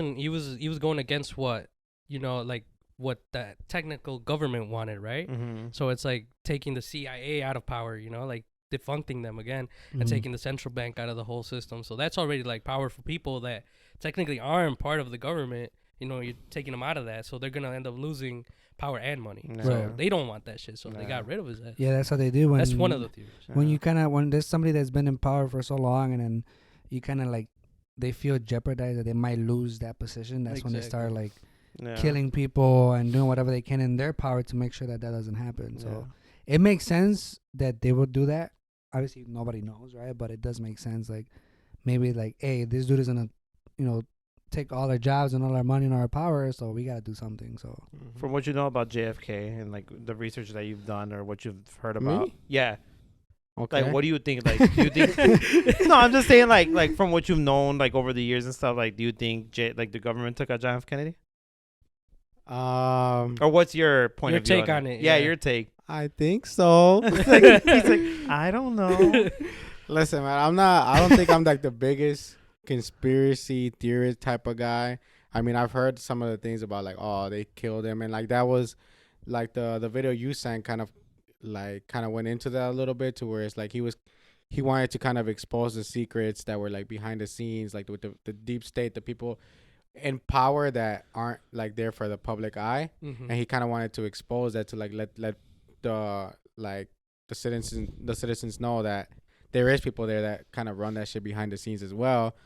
Speaker 3: going against what, like what that technical government wanted, right?
Speaker 2: Mm-hmm.
Speaker 3: So it's like taking the CIA out of power, like defuncting them again, and taking the central bank out of the whole system. So that's already like powerful people that technically aren't part of the government. You're taking them out of that, so they're gonna end up losing power and money.
Speaker 2: Yeah.
Speaker 3: So
Speaker 4: Right.
Speaker 3: they don't want that shit. So they got rid of his ass.
Speaker 4: Yeah, that's how they do.
Speaker 3: That's one of the theories.
Speaker 4: When there's somebody that's been in power for so long, and then you kind of like they feel jeopardized that they might lose that position. That's when they start like killing people and doing whatever they can in their power to make sure that doesn't happen. So it makes sense that they would do that. Obviously, nobody knows, right? But it does make sense. Like maybe like, hey, this dude is gonna, take all our jobs and all our money and our power, so we gotta do something. So
Speaker 2: from what you know about JFK and like the research that you've done or what you've heard about,
Speaker 1: Okay.
Speaker 2: like what do you think? Like, do you think? No, I'm just saying like from what you've known like over the years and stuff. Like, do you think the government took out John F. Kennedy? Or what's your point of view?
Speaker 3: Your take on it?
Speaker 2: Yeah, your take.
Speaker 1: I think so.
Speaker 2: He's like, I don't know.
Speaker 1: Listen, man, I don't think I'm like the biggest conspiracy theorist type of guy. I mean, I've heard some of the things about like, oh, they killed him, and like that was like the video you sent kind of went into that a little bit, to where it's like he wanted to kind of expose the secrets that were like behind the scenes, like with the deep state, the people in power that aren't like there for the public eye, and he kind of wanted to expose that to like let the citizens know that there is people there that kind of run that shit behind the scenes as well.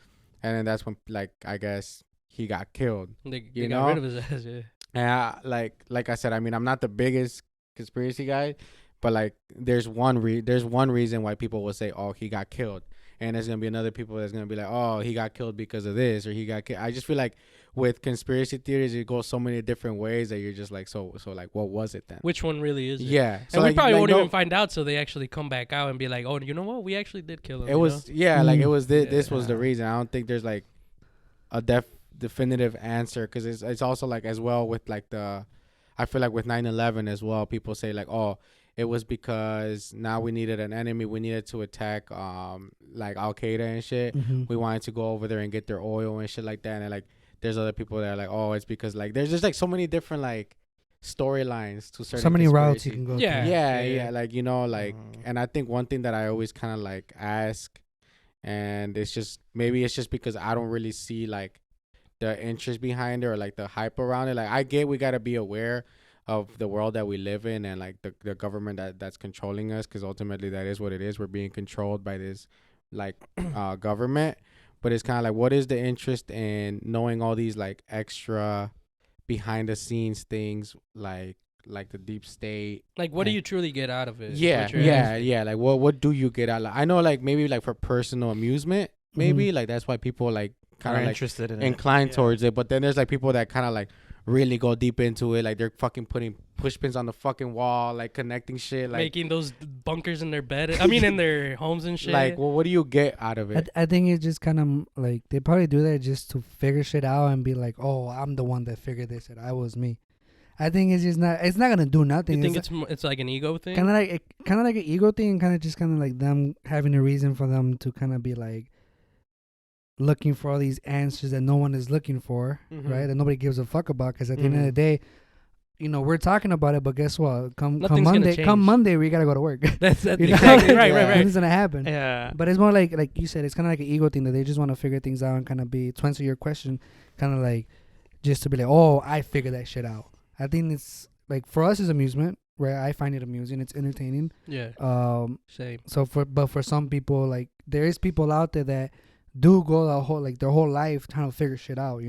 Speaker 1: And then that's when, like, I guess he got killed.
Speaker 3: They got rid of his ass, yeah.
Speaker 1: And like I said, I mean, I'm not the biggest conspiracy guy, but like, there's one reason why people will say, "Oh, he got killed," and there's gonna be another people that's gonna be like, "Oh, he got killed because of this," or "He got killed." I just feel like with conspiracy theories, it goes so many different ways that you're just like, so like, what was it then?
Speaker 3: Which one really is it?
Speaker 1: Yeah.
Speaker 3: So and we probably won't even find out, so they actually come back out and be like, "Oh, you know what? We actually did kill him."
Speaker 1: It was like it was this was the reason. I don't think there's like a definitive answer, because it's also like as well with like I feel like with 9/11 as well, people say like, oh, it was because now we needed an enemy, we needed to attack like Al Qaeda and shit. We wanted to go over there and get their oil and shit like that. And like there's other people that are like, oh, it's because like there's just like so many different like storylines to certain,
Speaker 4: so many routes you can go
Speaker 1: yeah like like and I think one thing that I always kind of like ask, and it's just because I don't really see like the interest behind it or like the hype around it. Like I get we got to be aware of the world that we live in and like the government that's controlling us, because ultimately that is what it is. We're being controlled by this like government. But it's kind of like, what is the interest in knowing all these like extra behind the scenes things, like the deep state?
Speaker 3: Like, what do you truly get out of it?
Speaker 1: Yeah. Like, what do you get out? Like, I know, like maybe like for personal amusement, maybe like that's why people like kind of like
Speaker 2: interested in
Speaker 1: inclined towards it. But then there's like people that kind of like really go deep into it, like they're fucking putting push pins on the fucking wall, like connecting shit, like
Speaker 3: making those bunkers in their bed. I mean, in their homes and shit.
Speaker 1: Like, well, what do you get out of it?
Speaker 4: I think it's just kind of like they probably do that just to figure shit out and be like, oh, I'm the one that figured this out. I was me. I think it's just not. It's not gonna do nothing.
Speaker 3: You think it's like an ego thing?
Speaker 4: Kind of like an ego thing, and kind of like them having a reason for them to kind of be like looking for all these answers that no one is looking for, right? That nobody gives a fuck about. Because at the end of the day, we're talking about it, but guess what? Come Monday, we gotta go to work.
Speaker 3: That's exactly right.
Speaker 4: Nothing's gonna happen.
Speaker 2: Yeah.
Speaker 4: But it's more like you said, it's kind of like an ego thing that they just want to figure things out and kind of be, to answer your question, kind of like just to be like, oh, I figured that shit out. I think it's like, for us, it's amusement, right? I find it amusing. It's entertaining.
Speaker 3: Yeah. Same.
Speaker 4: So for some people, like there is people out there that do go their whole life trying to figure shit out,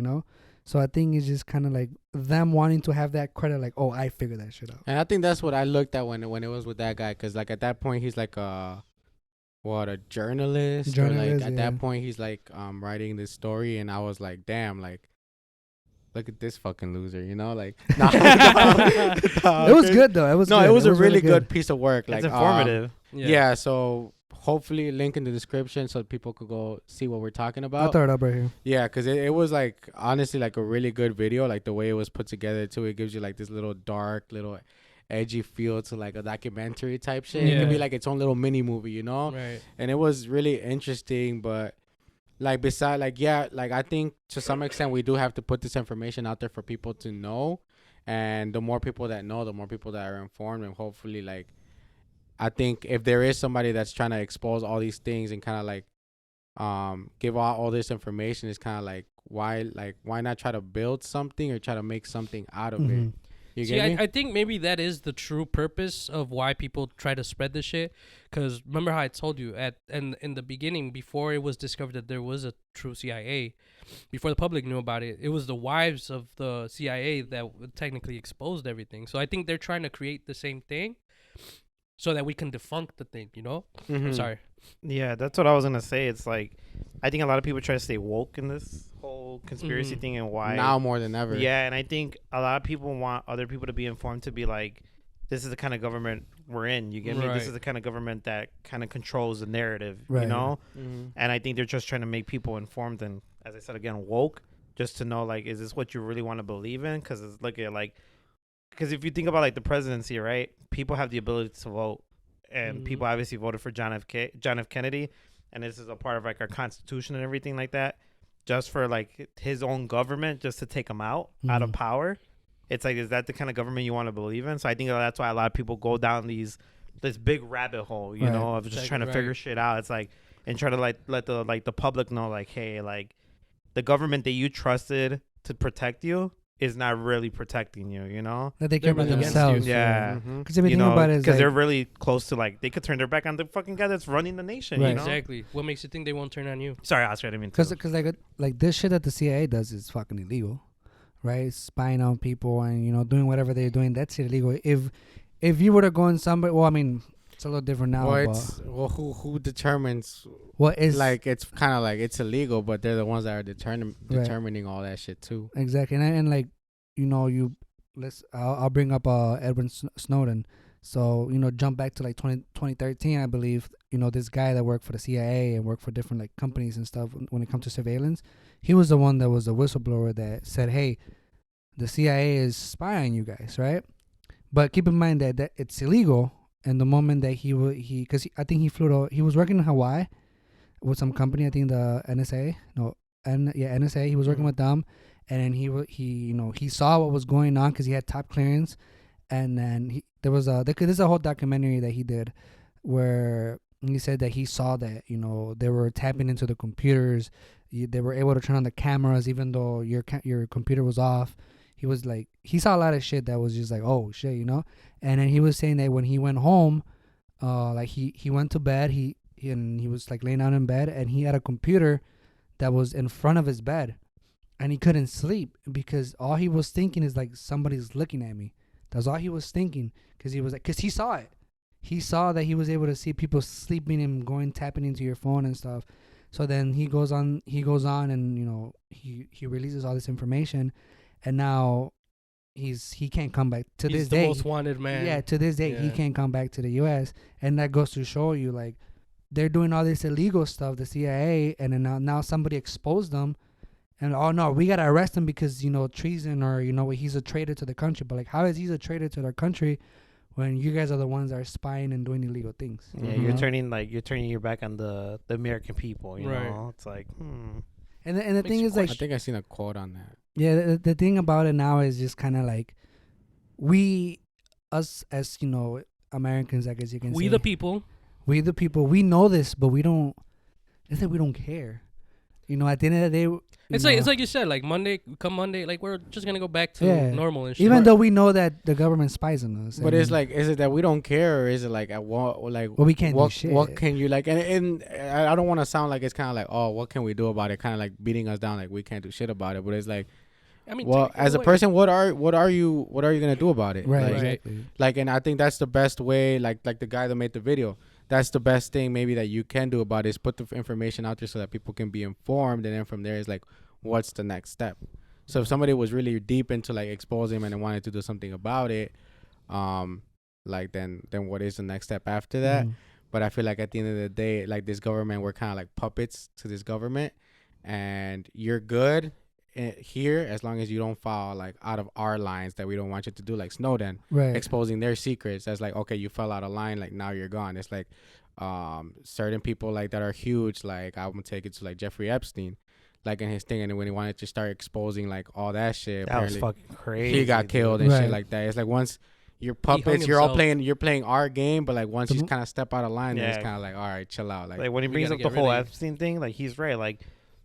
Speaker 4: So I think it's just kind of like them wanting to have that credit, like, oh, I figured that shit out.
Speaker 1: And I think that's what I looked at when it was with that guy, because like at that point he's like a journalist, or like at that point he's like writing this story, and I was like, damn, like, look at this fucking loser, like. Nah,
Speaker 4: it was good though. It was
Speaker 1: a really good piece of work. Like,
Speaker 2: it's informative.
Speaker 1: Yeah. So hopefully link in the description so people could go see what we're talking about.
Speaker 4: I'll throw it up right here.
Speaker 1: Yeah, because it was like honestly like a really good video. Like the way it was put together too, it gives you like this little dark, little edgy feel to like a documentary type shit. It could be like its own little mini movie,
Speaker 3: Right.
Speaker 1: And it was really interesting, but like beside like yeah, like I think to some extent we do have to put this information out there for people to know, and the more people that know, the more people that are informed, and hopefully like I think if there is somebody that's trying to expose all these things and kind of like give all this information, it's kind of like why not try to build something or try to make something out of it. You
Speaker 3: See,
Speaker 1: get me?
Speaker 3: I think maybe that is the true purpose of why people try to spread this shit. Because remember how I told you in the beginning, before it was discovered that there was a true CIA, before the public knew about it, it was the wives of the CIA that technically exposed everything. So I think they're trying to create the same thing so that we can debunk the thing, you know? I'm sorry.
Speaker 2: Yeah, that's what I was gonna say. It's like, I think a lot of people try to stay woke in this whole conspiracy thing, and why
Speaker 1: Now more than ever.
Speaker 2: Yeah, and I think a lot of people want other people to be informed, to be like, this is the kind of government we're in. You get me? This is the kind of government that kind of controls the narrative, you know? And I think they're just trying to make people informed and, as I said again, woke, just to know, like, is this what you really want to believe in? Because it's look at like, because if you think about like the presidency, right? People have the ability to vote, and people obviously voted for John F. Kennedy, and this is a part of like our Constitution and everything like that, just for like his own government, just to take him out of power. It's like, is that the kind of government you want to believe in? So I think that's why a lot of people go down this big rabbit hole, you know, of just trying to figure shit out. It's like, and try to like let the public know, like, hey, like the government that you trusted to protect you is not really protecting you, you know?
Speaker 4: That they care about themselves.
Speaker 2: Yeah.
Speaker 4: Because everything about it is
Speaker 2: because they're really close to, like, they could turn their back on the fucking guy that's running the nation, you know?
Speaker 3: Exactly. What makes you think they won't turn on you?
Speaker 2: Sorry, Oscar, I didn't mean to.
Speaker 4: Because like this shit that the CIA does is fucking illegal, right? Spying on people and, you know, doing whatever they're doing, that's illegal. If you were to go in somebody, well, I mean, it's a little different now.
Speaker 1: Who determines
Speaker 4: what is,
Speaker 1: like, it's kind of like it's illegal, but they're the ones that are determining all that shit too.
Speaker 4: Exactly. And like, you know, I'll bring up Edward Snowden. So, you know, jump back to like 2013, I believe, you know, this guy that worked for the CIA and worked for different like companies and stuff when it comes to surveillance, he was the one that was the whistleblower that said, hey, the CIA is spying on you guys, right? But keep in mind that it's illegal. And the moment that because I think he was working in Hawaii with some company, I think the NSA, NSA, he was working with them. And then he saw what was going on because he had top clearance. And then there's a whole documentary that he did where he said that he saw that, you know, they were tapping into the computers. They were able to turn on the cameras even though your computer was off. He was like, he saw a lot of shit that was just like, oh shit, you know. And then he was saying that when he went home, like he went to bed, he was like laying down in bed, and he had a computer that was in front of his bed, and he couldn't sleep because all he was thinking is like, somebody's looking at me. That's all he was thinking, because he saw it. He saw that he was able to see people sleeping and tapping into your phone and stuff. So then he goes on and, you know, he releases all this information, and now he can't come back to this day.
Speaker 3: He's the most wanted man.
Speaker 4: Yeah, to this day he can't come back to the U.S. And that goes to show you, like, they're doing all this illegal stuff, the CIA, and then now somebody exposed them, and oh no, we gotta arrest him because, you know, treason, or, you know, he's a traitor to the country. But like, how is he a traitor to their country when you guys are the ones that are spying and doing illegal things?
Speaker 2: Yeah, you're turning your back on the American people, you know? It's like,
Speaker 4: And the thing is, like,
Speaker 1: I think I seen a quote on that.
Speaker 4: Yeah, the thing about it now is just kind of like, us as, you know, Americans, I guess you can say.
Speaker 3: We the people,
Speaker 4: we know this, but we don't, it's like we don't care. You know, at the end of the day,
Speaker 3: it's like you said, like Monday, like we're just gonna go back to normal and shit.
Speaker 4: Even though we know that the government spies on us.
Speaker 1: But it's like, is it that we don't care, or is it like, well,
Speaker 4: we can't do shit.
Speaker 1: What can you, like, and I don't want to sound like it's kind of like, oh, what can we do about it? Kind of like beating us down, like we can't do shit about it. But it's like, I mean, well, as a person, what are you gonna do about it?
Speaker 4: Right,
Speaker 1: like,
Speaker 4: exactly.
Speaker 1: Like, and I think that's the best way. Like the guy that made the video, that's the best thing maybe that you can do about it, is put the information out there so that people can be informed, and then from there is like, what's the next step? So if somebody was really deep into like exposing him and they wanted to do something about it, like then what is the next step after that? But I feel like at the end of the day, like, this government, we're kind of like puppets to this government, and you're good here as long as you don't fall like out of our lines that we don't want you to do, like Snowden,
Speaker 4: Right.
Speaker 1: exposing their secrets. That's like, okay, you fell out of line, like now you're gone. It's like certain people like that are huge, like I'm gonna take it to like Jeffrey Epstein, like in his thing, and when he wanted to start exposing like all that shit,
Speaker 2: That was
Speaker 1: apparently
Speaker 2: fucking crazy.
Speaker 1: he got killed and
Speaker 4: Right.
Speaker 1: shit like that. It's like once you're
Speaker 3: hung
Speaker 1: puppets, you're all
Speaker 3: himself.
Speaker 1: you're playing our game, but like once
Speaker 4: The
Speaker 1: you
Speaker 4: mo-
Speaker 1: kind of step out of line, then it's
Speaker 2: Yeah.
Speaker 1: kind of like, all right, chill out.
Speaker 2: Like when he
Speaker 3: We
Speaker 2: brings
Speaker 3: gotta
Speaker 2: up the
Speaker 3: get rid
Speaker 2: whole
Speaker 3: of you.
Speaker 2: Epstein thing, like he's right. Like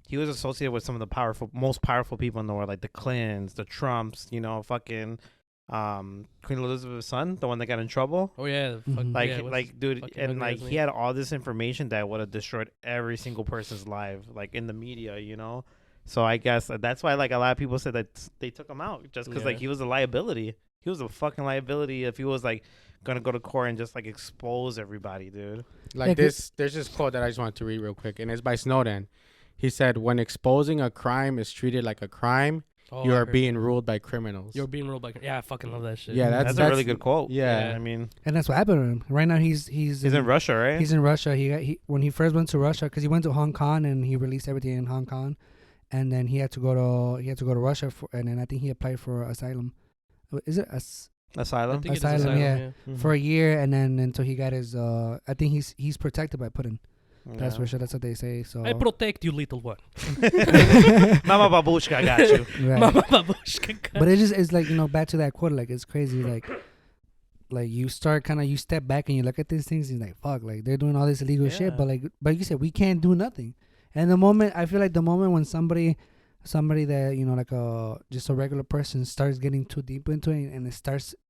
Speaker 2: he was associated with some of the most powerful people in the world, like the Clintons, the Trumps, fucking Queen Elizabeth's son, the one that got in trouble.
Speaker 3: Oh yeah, fuck,
Speaker 4: Mhm.
Speaker 2: Like,
Speaker 3: yeah, what's
Speaker 2: dude,
Speaker 3: fucking
Speaker 2: and
Speaker 3: ugly
Speaker 2: like
Speaker 3: ass
Speaker 2: he
Speaker 3: name?
Speaker 2: had all this information that would have destroyed every single person's life, like in the media, So I guess that's why like a lot of people said that they took him out just because like
Speaker 3: Yeah.
Speaker 2: he was a liability. He was a fucking liability if he was like gonna go to court and just like expose everybody, dude.
Speaker 1: Like
Speaker 4: Yeah,
Speaker 1: this, there's this quote that I just wanted to read real quick, and it's by Snowden. He said, "When exposing a crime is treated like a crime,
Speaker 3: Oh,
Speaker 1: you
Speaker 3: I
Speaker 1: are
Speaker 3: heard
Speaker 1: being
Speaker 3: that.
Speaker 1: ruled by criminals."
Speaker 3: You're being ruled by. Yeah, I fucking love that shit.
Speaker 1: Yeah,
Speaker 2: That's a really good quote.
Speaker 1: Yeah.
Speaker 3: Yeah.
Speaker 2: I mean,
Speaker 4: And that's what happened to him. Right now, he's
Speaker 2: he's in Russia, right?
Speaker 4: He's in Russia. He when he first went to Russia, because he went to Hong Kong and he released everything in Hong Kong, and then he had to go to Russia and then I think he applied for asylum. Is it
Speaker 3: I
Speaker 2: Asylum.
Speaker 3: think it's
Speaker 4: Asylum, yeah.
Speaker 2: Mhm.
Speaker 4: for a year, and then until he got his I think he's protected by Putin. That's
Speaker 2: Yeah.
Speaker 4: for sure. That's what they say. So
Speaker 3: I protect you, little one.
Speaker 2: Mama Babushka, I got you.
Speaker 4: right.
Speaker 3: Mama babushka.
Speaker 4: But it just it's like back to that quote, like it's crazy, like you start you step back and you look at these things and you're like, fuck, like they're doing all this illegal shit,
Speaker 2: Yeah.
Speaker 4: but like you said, we can't do nothing. And I feel like the moment when somebody that like just a regular person starts getting too deep into it, and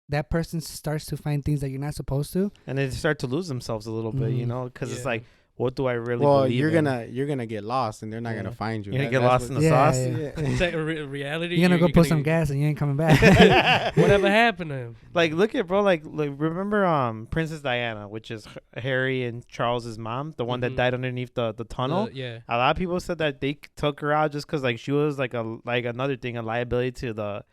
Speaker 4: that person starts to find things that you're not supposed to.
Speaker 2: And they start to lose themselves a little bit,
Speaker 4: Mhm.
Speaker 2: because it's
Speaker 3: Yeah.
Speaker 2: like, what do I really
Speaker 1: Well,
Speaker 2: believe
Speaker 1: you're
Speaker 2: in?
Speaker 1: gonna get lost, and they're not
Speaker 2: Yeah.
Speaker 1: gonna find you.
Speaker 2: You're gonna
Speaker 1: That-
Speaker 2: get
Speaker 1: that's
Speaker 2: lost in
Speaker 1: what-
Speaker 2: the
Speaker 4: Yeah,
Speaker 2: sauce.
Speaker 4: yeah.
Speaker 3: It's like reality.
Speaker 4: You're gonna go put some
Speaker 3: gonna-
Speaker 4: gas and you ain't coming back.
Speaker 3: Whatever happened to him?
Speaker 2: Like, look at bro. Like remember Princess Diana, which is Harry and Charles's mom, the one that
Speaker 3: Mhm.
Speaker 2: died underneath the tunnel.
Speaker 3: Yeah.
Speaker 2: A lot of people said that they took her out just because like she was like another thing, a liability to the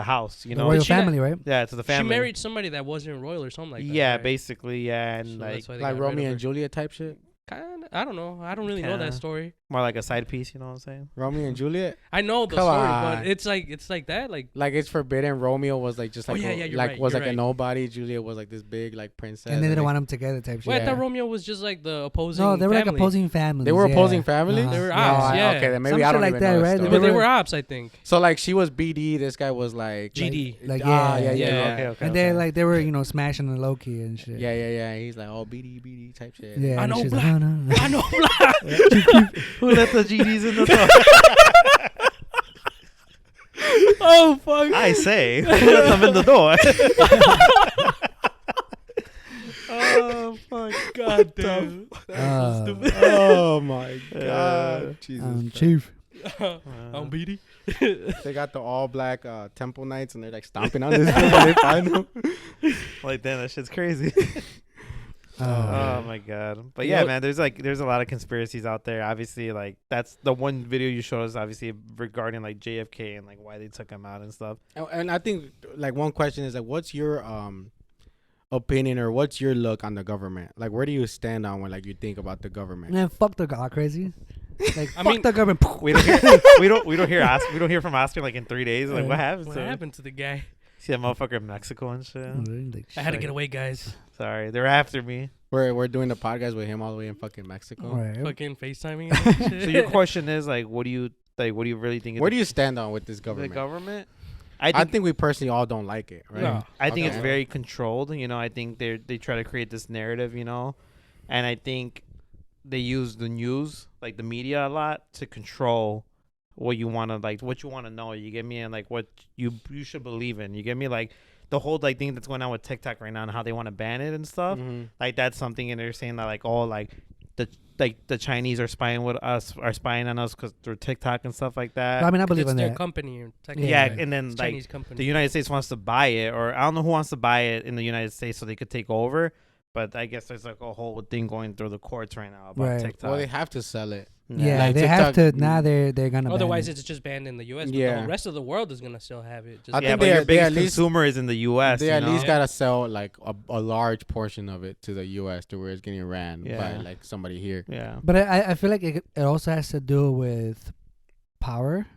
Speaker 2: house,
Speaker 4: The royal
Speaker 3: But she got-
Speaker 4: family, right?
Speaker 2: Yeah, to the family.
Speaker 3: She married somebody that wasn't royal or something like that.
Speaker 2: yeah,
Speaker 3: right?
Speaker 2: basically, yeah, and
Speaker 3: So
Speaker 2: like
Speaker 3: that's why they
Speaker 1: like
Speaker 3: got rid of
Speaker 1: Romeo
Speaker 3: her.
Speaker 1: and Juliet type shit.
Speaker 3: Kinda, I don't know. I don't really know that
Speaker 2: Kinda.
Speaker 3: story.
Speaker 2: more like a side piece. You know what I'm saying?
Speaker 1: Romeo and Juliet.
Speaker 3: I know the
Speaker 1: Come
Speaker 3: story,
Speaker 1: on.
Speaker 3: but it's like that. Like
Speaker 1: Like it's forbidden. Romeo was like just
Speaker 3: Oh,
Speaker 1: like
Speaker 3: yeah, yeah, you're
Speaker 1: like
Speaker 3: right,
Speaker 1: was
Speaker 3: you're
Speaker 1: like a
Speaker 3: right.
Speaker 1: nobody. Juliet was like this big like princess.
Speaker 4: And they didn't
Speaker 1: like,
Speaker 4: want them together type shit.
Speaker 3: wait, I
Speaker 1: Yeah.
Speaker 3: thought Romeo was just like the opposing.
Speaker 4: No, they were like
Speaker 3: family.
Speaker 4: opposing families.
Speaker 1: They were
Speaker 4: yeah.
Speaker 1: opposing families?
Speaker 3: They were
Speaker 1: Oh,
Speaker 3: ops, yeah.
Speaker 1: Okay, then maybe
Speaker 4: Some
Speaker 1: I
Speaker 4: shit
Speaker 1: don't
Speaker 4: like
Speaker 1: even
Speaker 4: that,
Speaker 1: know
Speaker 4: right?
Speaker 1: the
Speaker 3: But
Speaker 1: story.
Speaker 3: they
Speaker 4: were-
Speaker 3: were ops, I think.
Speaker 1: So like she was BD. This guy was like
Speaker 3: GD.
Speaker 4: Like,
Speaker 1: yeah,
Speaker 4: yeah,
Speaker 3: yeah.
Speaker 2: Okay.
Speaker 4: And they were smashing the Loki and shit.
Speaker 1: Yeah. He's like, oh, BD type shit.
Speaker 4: Yeah,
Speaker 3: I
Speaker 4: and
Speaker 3: know
Speaker 4: she's
Speaker 3: black.
Speaker 4: like, no.
Speaker 3: I know black.
Speaker 2: Who let the GDs in the door?
Speaker 3: Oh fuck.
Speaker 2: I say, who let them in the door?
Speaker 3: Oh fuck. God damn. That's so stupid.
Speaker 1: Oh my
Speaker 2: Uh,
Speaker 1: god, Jesus. Christ.
Speaker 4: Chief.
Speaker 3: I'm beady.
Speaker 1: They got the all black temple knights, and they're like stomping on this dude when they find him.
Speaker 2: Like, damn, that shit's crazy.
Speaker 4: Oh,
Speaker 2: Oh my god. But
Speaker 3: You
Speaker 2: yeah,
Speaker 3: know-
Speaker 2: man, there's a lot of conspiracies out there. Obviously, like that's the one video you showed us, obviously, regarding like JFK and like why they took him out and stuff.
Speaker 1: And I think like one question is like, what's your opinion or what's your look on the government? Like, where do you stand on when like you think about the government?
Speaker 4: man, fuck the god crazy. Like,
Speaker 3: I
Speaker 4: fuck
Speaker 3: mean-
Speaker 4: the government.
Speaker 2: We don't hear we don't hear from Oscar like in 3 days. Like, what happened
Speaker 3: What
Speaker 2: to him?
Speaker 3: happened to the guy?
Speaker 2: See that motherfucker in Mexico and shit.
Speaker 4: Like,
Speaker 3: I had to
Speaker 4: shit.
Speaker 3: get away, guys.
Speaker 2: Sorry, they're after me.
Speaker 1: We're doing the podcast with him all the way in fucking Mexico.
Speaker 4: Right.
Speaker 3: Fucking FaceTiming. And shit.
Speaker 2: So your question is like, what do you really think? Is
Speaker 1: Where do you stand on with this
Speaker 2: the
Speaker 1: government?
Speaker 2: government?
Speaker 1: I think we personally all don't like it, right?
Speaker 3: No.
Speaker 2: I think it's
Speaker 1: Okay.
Speaker 2: very controlled. I think they try to create this narrative, and I think they use the news, like the media, a lot to control what you want to know. You get me, and like what you should believe in. You get me, like the whole like thing that's going on with TikTok right now and how they want to ban it and stuff.
Speaker 1: Mhm.
Speaker 2: Like that's something, and they're saying that like the Chinese are spying on us because through TikTok and stuff like that.
Speaker 4: I mean, I believe
Speaker 3: It's
Speaker 4: in
Speaker 3: their
Speaker 4: that.
Speaker 3: company.
Speaker 2: yeah,
Speaker 3: technically.
Speaker 2: and then
Speaker 3: It's
Speaker 2: like
Speaker 3: Chinese company.
Speaker 2: the United States wants to buy it, or I don't know who wants to buy it in the United States so they could take over. But I guess there's like a whole thing going through the courts right now about
Speaker 4: Right.
Speaker 2: TikTok.
Speaker 1: Well, they have to sell it.
Speaker 4: Yeah,
Speaker 1: Like
Speaker 4: they have
Speaker 1: TikTok-
Speaker 4: to. Now they're gonna. ban
Speaker 3: Otherwise,
Speaker 4: it.
Speaker 3: it's just banned in the U.S. But
Speaker 1: Yeah.
Speaker 3: the rest of the world is gonna still have it. Just
Speaker 1: I
Speaker 2: yeah,
Speaker 1: think
Speaker 2: but
Speaker 1: they-
Speaker 2: your
Speaker 1: they
Speaker 2: biggest
Speaker 1: at least-
Speaker 2: consumer is in the U.S.
Speaker 1: They at least
Speaker 3: Yeah.
Speaker 1: gotta sell like a large portion of it to the U.S. to where it's getting ran by
Speaker 2: Yeah.
Speaker 1: like somebody here.
Speaker 2: Yeah.
Speaker 4: But I feel like it also has to do with power.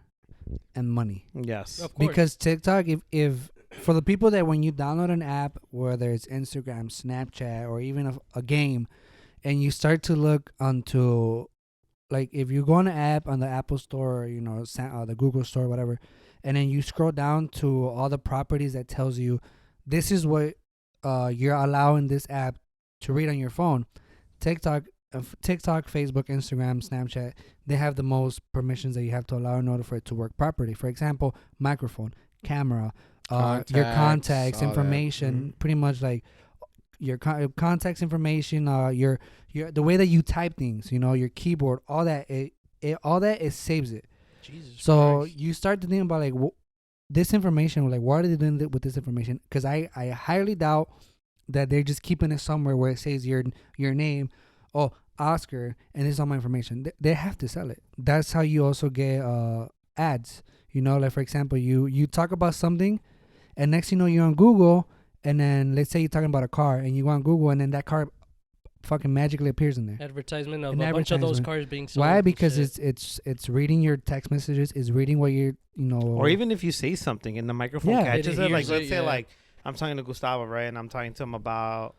Speaker 4: and money.
Speaker 2: Yes.
Speaker 3: Of course.
Speaker 4: Because TikTok, if for the people that when you download an app, whether it's Instagram, Snapchat, or even a game, and you start to look onto, like, if you go on an app on the Apple Store, or, the Google Store, whatever, and then you scroll down to all the properties that tells you this is what you're allowing this app to read on your phone. TikTok, Facebook, Instagram, Snapchat, they have the most permissions that you have to allow in order for it to work properly. For example, microphone, camera, your contacts, information, pretty much like your contacts information, your the way that you type things, your keyboard, all that. It saves it.
Speaker 3: Jesus
Speaker 4: So
Speaker 3: Christ.
Speaker 4: you start to think about like this information, like what are they doing with this information? Because I highly doubt that they're just keeping it somewhere where it says your name, oh, Oscar, and this is all my information. They have to sell it. That's how you also get ads. Like for example, you talk about something, and next thing you know, you're on Google, and then let's say you're talking about a car, and you go on Google, and then that car fucking magically appears in there.
Speaker 3: Advertisement of a bunch of those cars being sold.
Speaker 4: Why? Because it's reading your text messages, it's reading what you're
Speaker 2: Or even if you say something and the microphone catches it, like let's say like I'm talking to Gustavo, right, and I'm talking to him about,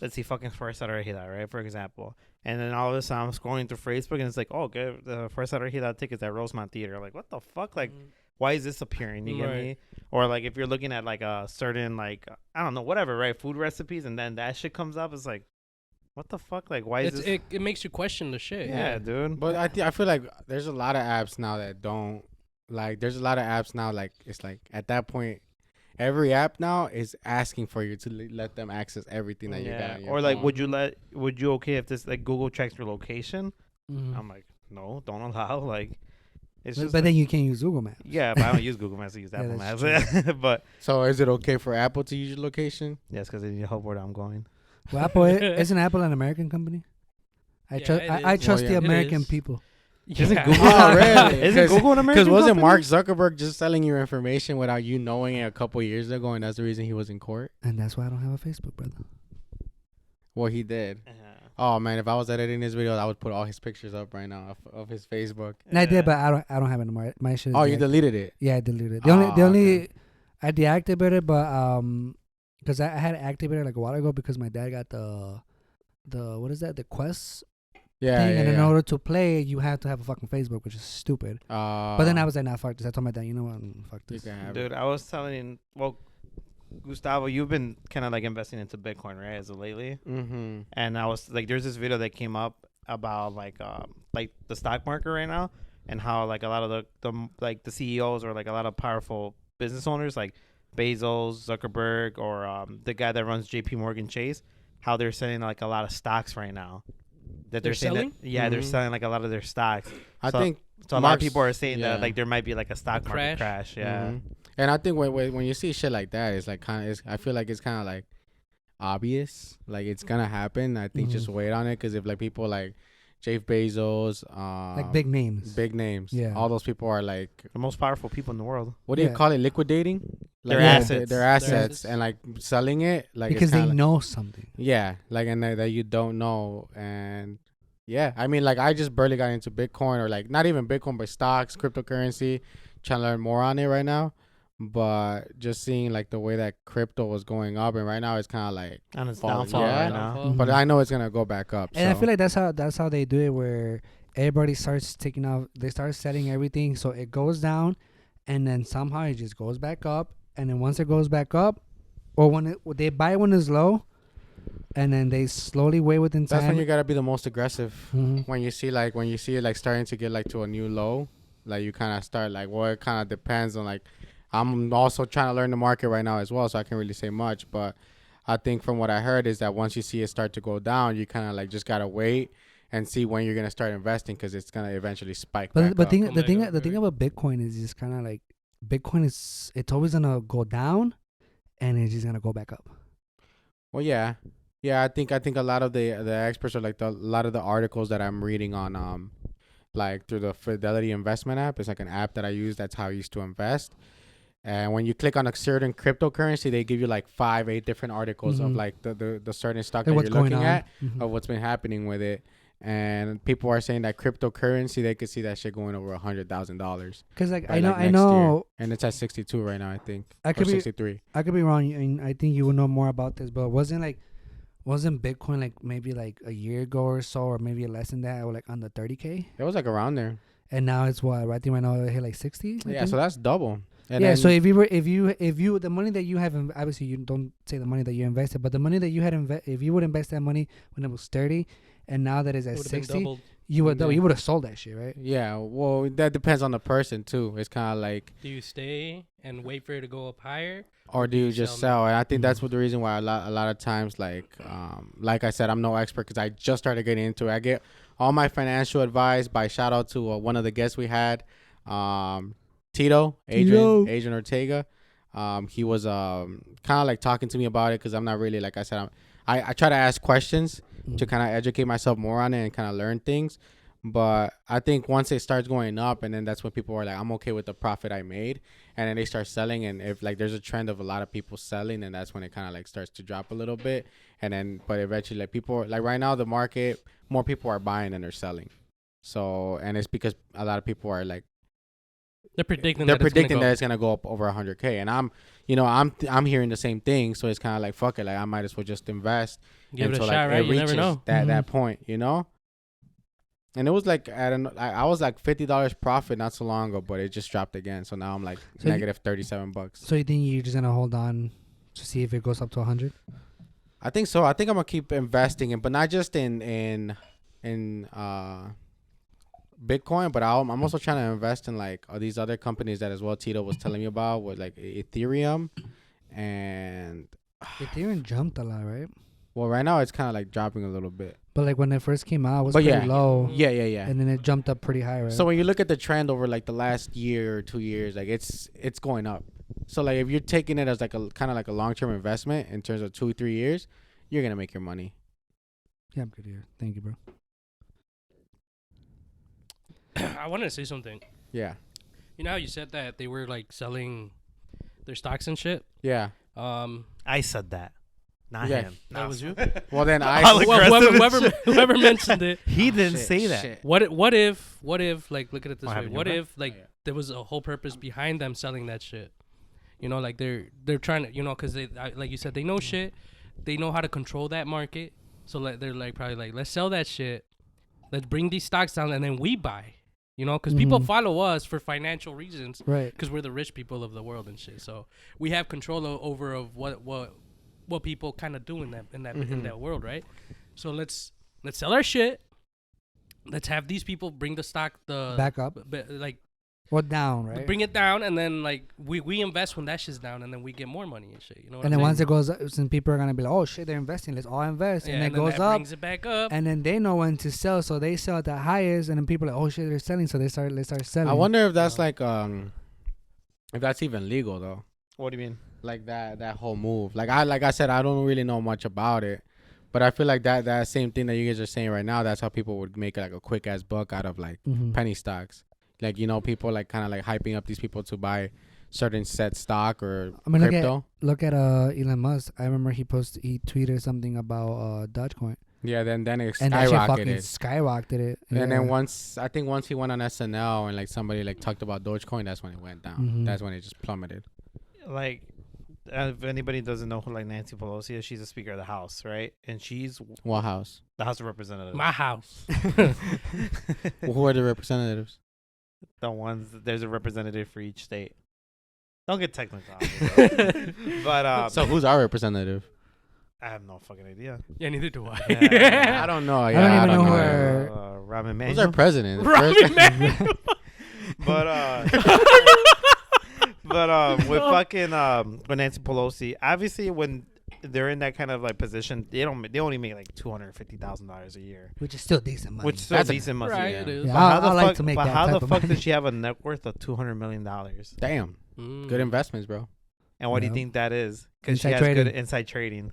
Speaker 2: let's see, fucking Fuerza Regida, right, for example. And then all of a sudden I'm scrolling through Facebook and it's like, oh, get the Fuerza Regida tickets at Rosemont Theater. Like, what the fuck? Like, why is this appearing? You get me? Or like if you're looking at like a certain, like, I don't know, whatever, right, food recipes, and then that shit comes up, it's like, what the fuck? Like, why is this?
Speaker 3: It makes you question the shit.
Speaker 2: Yeah, dude.
Speaker 1: But I feel like there's a lot of apps now that don't, like, there's a lot of apps now, like, it's like at that point, every app now is asking for you to let them access everything that you got on your
Speaker 2: Or like,
Speaker 1: phone.
Speaker 2: would you okay if this, like, Google checks your location?
Speaker 4: Mm-hmm.
Speaker 2: I'm like, no, don't allow. Like, it's
Speaker 4: But
Speaker 2: just.
Speaker 4: then you can't use Google Maps.
Speaker 2: Yeah, but I don't use Google Maps. I use Apple
Speaker 4: that's
Speaker 2: Maps. But
Speaker 1: So is it okay for Apple to use your location?
Speaker 2: yes, because they need help where I'm going.
Speaker 4: Well, Apple isn't Apple an American company? I trust the American people.
Speaker 2: Isn't
Speaker 3: Yeah.
Speaker 2: Google?
Speaker 1: Oh, really?
Speaker 2: Isn't Google an American?
Speaker 1: Because wasn't
Speaker 2: company?
Speaker 1: Mark Zuckerberg just selling your information without you knowing it a couple years ago, and that's the reason he was in court?
Speaker 4: And that's why I don't have a Facebook, brother.
Speaker 1: Well, he did. Oh man, if I was editing this video, I would put all his pictures up right now of his Facebook.
Speaker 4: And I did, but I don't have it anymore. My shit.
Speaker 1: Oh, you deleted it?
Speaker 4: Yeah, I deleted it.
Speaker 1: Oh,
Speaker 4: The only
Speaker 1: okay.
Speaker 4: I deactivated it, but because I had to activate it like a while ago because my dad got the what is that, the Quest
Speaker 1: Yeah,
Speaker 4: thing,
Speaker 1: yeah,
Speaker 4: and in
Speaker 1: yeah.
Speaker 4: order to play, you have to have a fucking Facebook, which is stupid. But then I was like, nah, fuck this. I told my dad, you know what, fuck
Speaker 1: You
Speaker 4: this.
Speaker 1: can have
Speaker 2: Dude,
Speaker 1: it.
Speaker 2: I was telling, well, Gustavo, you've been kind of like investing into Bitcoin, right, as of lately.
Speaker 1: Mm-hmm.
Speaker 2: And I was like, there's this video that came up about like the stock market right now, and how like a lot of the CEOs or like a lot of powerful business owners like Bezos, Zuckerberg, or the guy that runs JP Morgan Chase, how they're selling like a lot of stocks right now. That
Speaker 3: They're
Speaker 2: saying
Speaker 3: selling?
Speaker 2: that, they're
Speaker 1: Mhm.
Speaker 2: selling like a lot of their stocks.
Speaker 1: I
Speaker 2: So-
Speaker 1: think
Speaker 2: So a lot of
Speaker 1: Mark's-
Speaker 2: people are saying
Speaker 1: yeah.
Speaker 2: that like there might be like a stock market crash. Yeah.
Speaker 1: Mhm. And I think when you see shit like that, it's like I feel like it's kind of like obvious, like it's gonna happen. I think just wait on it, because if like people like Jeff Bezos,
Speaker 4: Like big names.
Speaker 1: yeah, all those people are like,
Speaker 2: The most powerful people in the world.
Speaker 1: what do you
Speaker 4: Yeah.
Speaker 1: call it, liquidating
Speaker 2: Their
Speaker 1: Like,
Speaker 2: assets.
Speaker 1: their
Speaker 3: Their
Speaker 1: assets,
Speaker 3: assets.
Speaker 1: and like selling it, like
Speaker 4: Because
Speaker 1: it's
Speaker 4: they
Speaker 1: kinda like,
Speaker 4: know something.
Speaker 1: yeah, like, and that you don't know. And yeah, I mean, like, I just barely got into Bitcoin, or like not even Bitcoin, but stocks, cryptocurrency, trying to learn more on it right now. But just seeing like the way that crypto was going up, and right now it's kind of like
Speaker 2: And it's
Speaker 1: Fall,
Speaker 2: downfall
Speaker 1: yeah.
Speaker 2: right now.
Speaker 3: Downfall.
Speaker 1: but I know it's gonna go back up.
Speaker 4: And I
Speaker 1: so.
Speaker 4: feel like that's how they do it, where everybody starts taking off. They start setting everything so it goes down, and then somehow it just goes back up. And then once it goes back up, or when they buy when it's low, and then they slowly wait within time.
Speaker 1: That's when you gotta be the most aggressive.
Speaker 4: Mhm.
Speaker 1: When you see it like starting to get like to a new low, like you kind of start like, well, it kind of depends on, like, I'm also trying to learn the market right now as well, so I can't really say much. But I think from what I heard is that once you see it start to go down, you kind of like just gotta wait and see when you're gonna start investing, because it's gonna eventually spike.
Speaker 4: But
Speaker 1: back up.
Speaker 4: the thing about Bitcoin is just kind of like Bitcoin it's always gonna go down, and it's just gonna go back up.
Speaker 1: Well, yeah. I think a lot of the experts, or like a lot of the articles that I'm reading on like through the Fidelity Investment app. It's like an app that I use. That's how I used to invest. And when you click on a certain cryptocurrency, they give you like 5-8 different articles of
Speaker 4: Mhm.
Speaker 1: like the certain stock
Speaker 4: Like
Speaker 1: that
Speaker 4: what's
Speaker 1: you're
Speaker 4: going
Speaker 1: looking
Speaker 4: on.
Speaker 1: at,
Speaker 4: Mhm.
Speaker 1: of what's been happening with it. And people are saying that cryptocurrency, they could see that shit going over $100,000.
Speaker 4: Because like
Speaker 1: by,
Speaker 4: I
Speaker 1: like,
Speaker 4: know,
Speaker 1: next year. And it's at 62 right now, I think.
Speaker 4: I could
Speaker 1: or
Speaker 4: be
Speaker 1: 63.
Speaker 4: I could be wrong, and I think you would know more about this. But wasn't Bitcoin like maybe like a year ago or so, or maybe less than that, or like under 30K?
Speaker 1: It was like around there.
Speaker 4: And now it's what? I think right now it hit like 60. I
Speaker 1: Yeah,
Speaker 4: think?
Speaker 1: so that's double. And
Speaker 4: yeah.
Speaker 1: then,
Speaker 4: So if you the money that you have, obviously you don't say the money that you invested, but the money that you had if you would invest that money when it was 30, and now that it's at 60, you would have sold that shit, right?
Speaker 1: Yeah, well, that depends on the person too. It's kind of like,
Speaker 3: do you stay and wait for it to go up higher,
Speaker 1: or do you just sell? And I think that's what the reason why a lot of times, like I said, I'm no expert because I just started getting into it. I get all my financial advice by shout out to one of the guests we had, Adrian Ortega. He was kind of like talking to me about it because I'm not really, like I said, I try to ask questions to kind of educate myself more on it and kind of learn things. But I think once it starts going up, and then that's when people are like, I'm okay with the profit I made, and then they start selling. And if like there's a trend of a lot of people selling, and that's when it kind of like starts to drop a little bit. And then, but eventually, like people, like right now, the market, more people are buying than they're selling. So, and it's because a lot of people are like,
Speaker 3: they're predicting
Speaker 1: that it's gonna go up over 100K, and I'm hearing the same thing. So it's kind of like, fuck it, like I might as well just invest.
Speaker 3: Give it a
Speaker 1: until,
Speaker 3: shot,
Speaker 1: like,
Speaker 3: right?
Speaker 1: it
Speaker 3: You never know.
Speaker 1: that point, you know. And it was like I was like $50 profit not so long ago, but it just dropped again. So now I'm like negative $37.
Speaker 4: So you think you're just gonna hold on to see if it goes up to 100?
Speaker 1: I think so. I think I'm gonna keep investing in, but not just in Bitcoin, but I'm also trying to invest in like all these other companies that as well Tito was telling me about, with like Ethereum, and
Speaker 4: Ethereum jumped a lot, right?
Speaker 1: Well, right now it's kind of like dropping a little bit.
Speaker 4: But like when it first came out, it was pretty low.
Speaker 1: Yeah.
Speaker 4: And then it jumped up pretty high, right?
Speaker 1: So when you look at the trend over like the last year or 2 years, like it's going up. So like if you're taking it as like a kind of like a long-term investment in terms of 2-3 years, you're gonna make your money.
Speaker 4: Yeah, I'm good here. Thank you, bro.
Speaker 3: I wanted to say something.
Speaker 1: Yeah.
Speaker 3: You know how you said that they were like selling their stocks and shit?
Speaker 1: Yeah.
Speaker 2: I said that. Not him.
Speaker 3: That was you?
Speaker 1: Well, then
Speaker 3: whoever mentioned it.
Speaker 2: He didn't say that.
Speaker 3: What if like look at it this way. What if like there was a whole purpose behind them selling that shit? You know, like they're trying to, you know, cuz they like you said, they know shit. They know how to control that market. So like they're like probably like, let's sell that shit. Let's bring these stocks down and then we buy. You know, because people follow us for financial reasons,
Speaker 4: right?
Speaker 3: Because we're the rich people of the world and shit. So we have control over of what people kind of do in that world, right? So let's sell our shit. Let's have these people bring the stock
Speaker 4: back up,
Speaker 3: like
Speaker 4: or down, right?
Speaker 3: Bring it down, and then like we invest when that shit's down, and then we get more money and shit. You know.
Speaker 4: And then once it goes up, since people are gonna be like, oh shit, they're investing, let's all invest, and then it goes up,
Speaker 3: brings it back up,
Speaker 4: and then they know when to sell, so they sell at the highest, and then people are like, oh shit, they're selling, so let's start selling.
Speaker 1: I wonder if that's like if that's even legal though.
Speaker 2: What do you mean?
Speaker 1: Like that whole move. Like I said, I don't really know much about it, but I feel like that same thing that you guys are saying right now, that's how people would make like a quick ass buck out of like penny stocks. Like, you know, people like kind of like hyping up these people to buy certain set stock or crypto.
Speaker 4: Look at Elon Musk. I remember he tweeted something about Dogecoin.
Speaker 1: Yeah, then it
Speaker 4: and skyrocketed it.
Speaker 1: And then once he went on SNL and like somebody like talked about Dogecoin, that's when it went down. That's when it just plummeted.
Speaker 2: Like, if anybody doesn't know who like Nancy Pelosi is, she's a Speaker of the House, right? And she's
Speaker 1: what house?
Speaker 2: The House of Representatives.
Speaker 3: My house.
Speaker 1: Who are the representatives?
Speaker 2: The ones, there's a representative for each state. Don't get technical. But
Speaker 1: so who's our representative?
Speaker 2: I have no fucking idea.
Speaker 3: Yeah, neither do I.
Speaker 1: I don't know. Yeah,
Speaker 4: I don't even know
Speaker 2: Ramen Man.
Speaker 1: Who's our president?
Speaker 3: Ramen Man.
Speaker 2: But with fucking with Nancy Pelosi, obviously when they're in that kind of like position, they only make like $250,000 a year,
Speaker 4: which is still decent money.
Speaker 2: Which is still decent money.
Speaker 3: Right, it is.
Speaker 4: Yeah,
Speaker 2: But how the fuck does she have a net worth of $200 million?
Speaker 1: Damn, good investments, bro.
Speaker 2: And what do you think that is? Because she has good inside trading,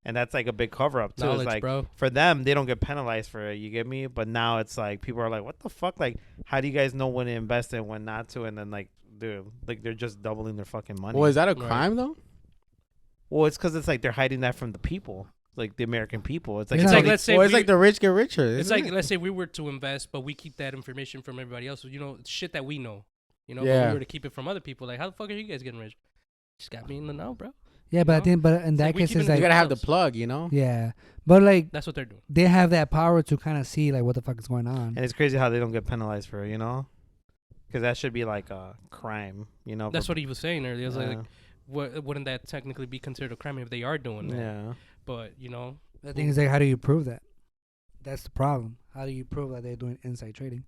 Speaker 2: and that's like a big cover up too.
Speaker 3: Knowledge,
Speaker 2: it's like,
Speaker 3: bro.
Speaker 2: For them, they don't get penalized for it. You get me? But now it's like people are like, "What the fuck? Like, how do you guys know when to invest and when not to?" And then like, dude, like they're just doubling their fucking money.
Speaker 1: Well, is that a crime though?
Speaker 2: Well, it's because it's like they're hiding that from the people. like the American people. It's like,
Speaker 3: It's
Speaker 2: it's
Speaker 3: like
Speaker 2: only-
Speaker 3: let's say
Speaker 1: It's like the rich get richer.
Speaker 3: it's
Speaker 1: isn't
Speaker 3: like
Speaker 1: it?
Speaker 3: let's say we were to invest, but we keep that information from everybody else. So, it's shit that we know. But
Speaker 1: Yeah.
Speaker 3: we were to keep it from other people. Like, how the fuck are you guys getting rich? Just got me in the know, bro.
Speaker 4: Yeah, but I
Speaker 3: know?
Speaker 4: think, but in
Speaker 3: It's
Speaker 4: that
Speaker 3: like we
Speaker 4: case,
Speaker 3: keep
Speaker 4: it's
Speaker 3: it in
Speaker 1: you
Speaker 4: like,
Speaker 1: gotta have the
Speaker 3: themselves.
Speaker 1: plug.
Speaker 4: yeah, but like
Speaker 3: That's what they're doing.
Speaker 4: they have that power to kind of see like what the fuck is going on.
Speaker 2: and it's crazy how they don't get penalized for it, because that should be like a crime,
Speaker 3: That's what he was saying earlier. He was
Speaker 2: yeah.
Speaker 3: like, wouldn't that technically be considered a crime if they are doing that?
Speaker 2: Yeah.
Speaker 3: But
Speaker 4: The thing is like, how do you prove that? That's the problem. How do you prove that they're doing inside trading?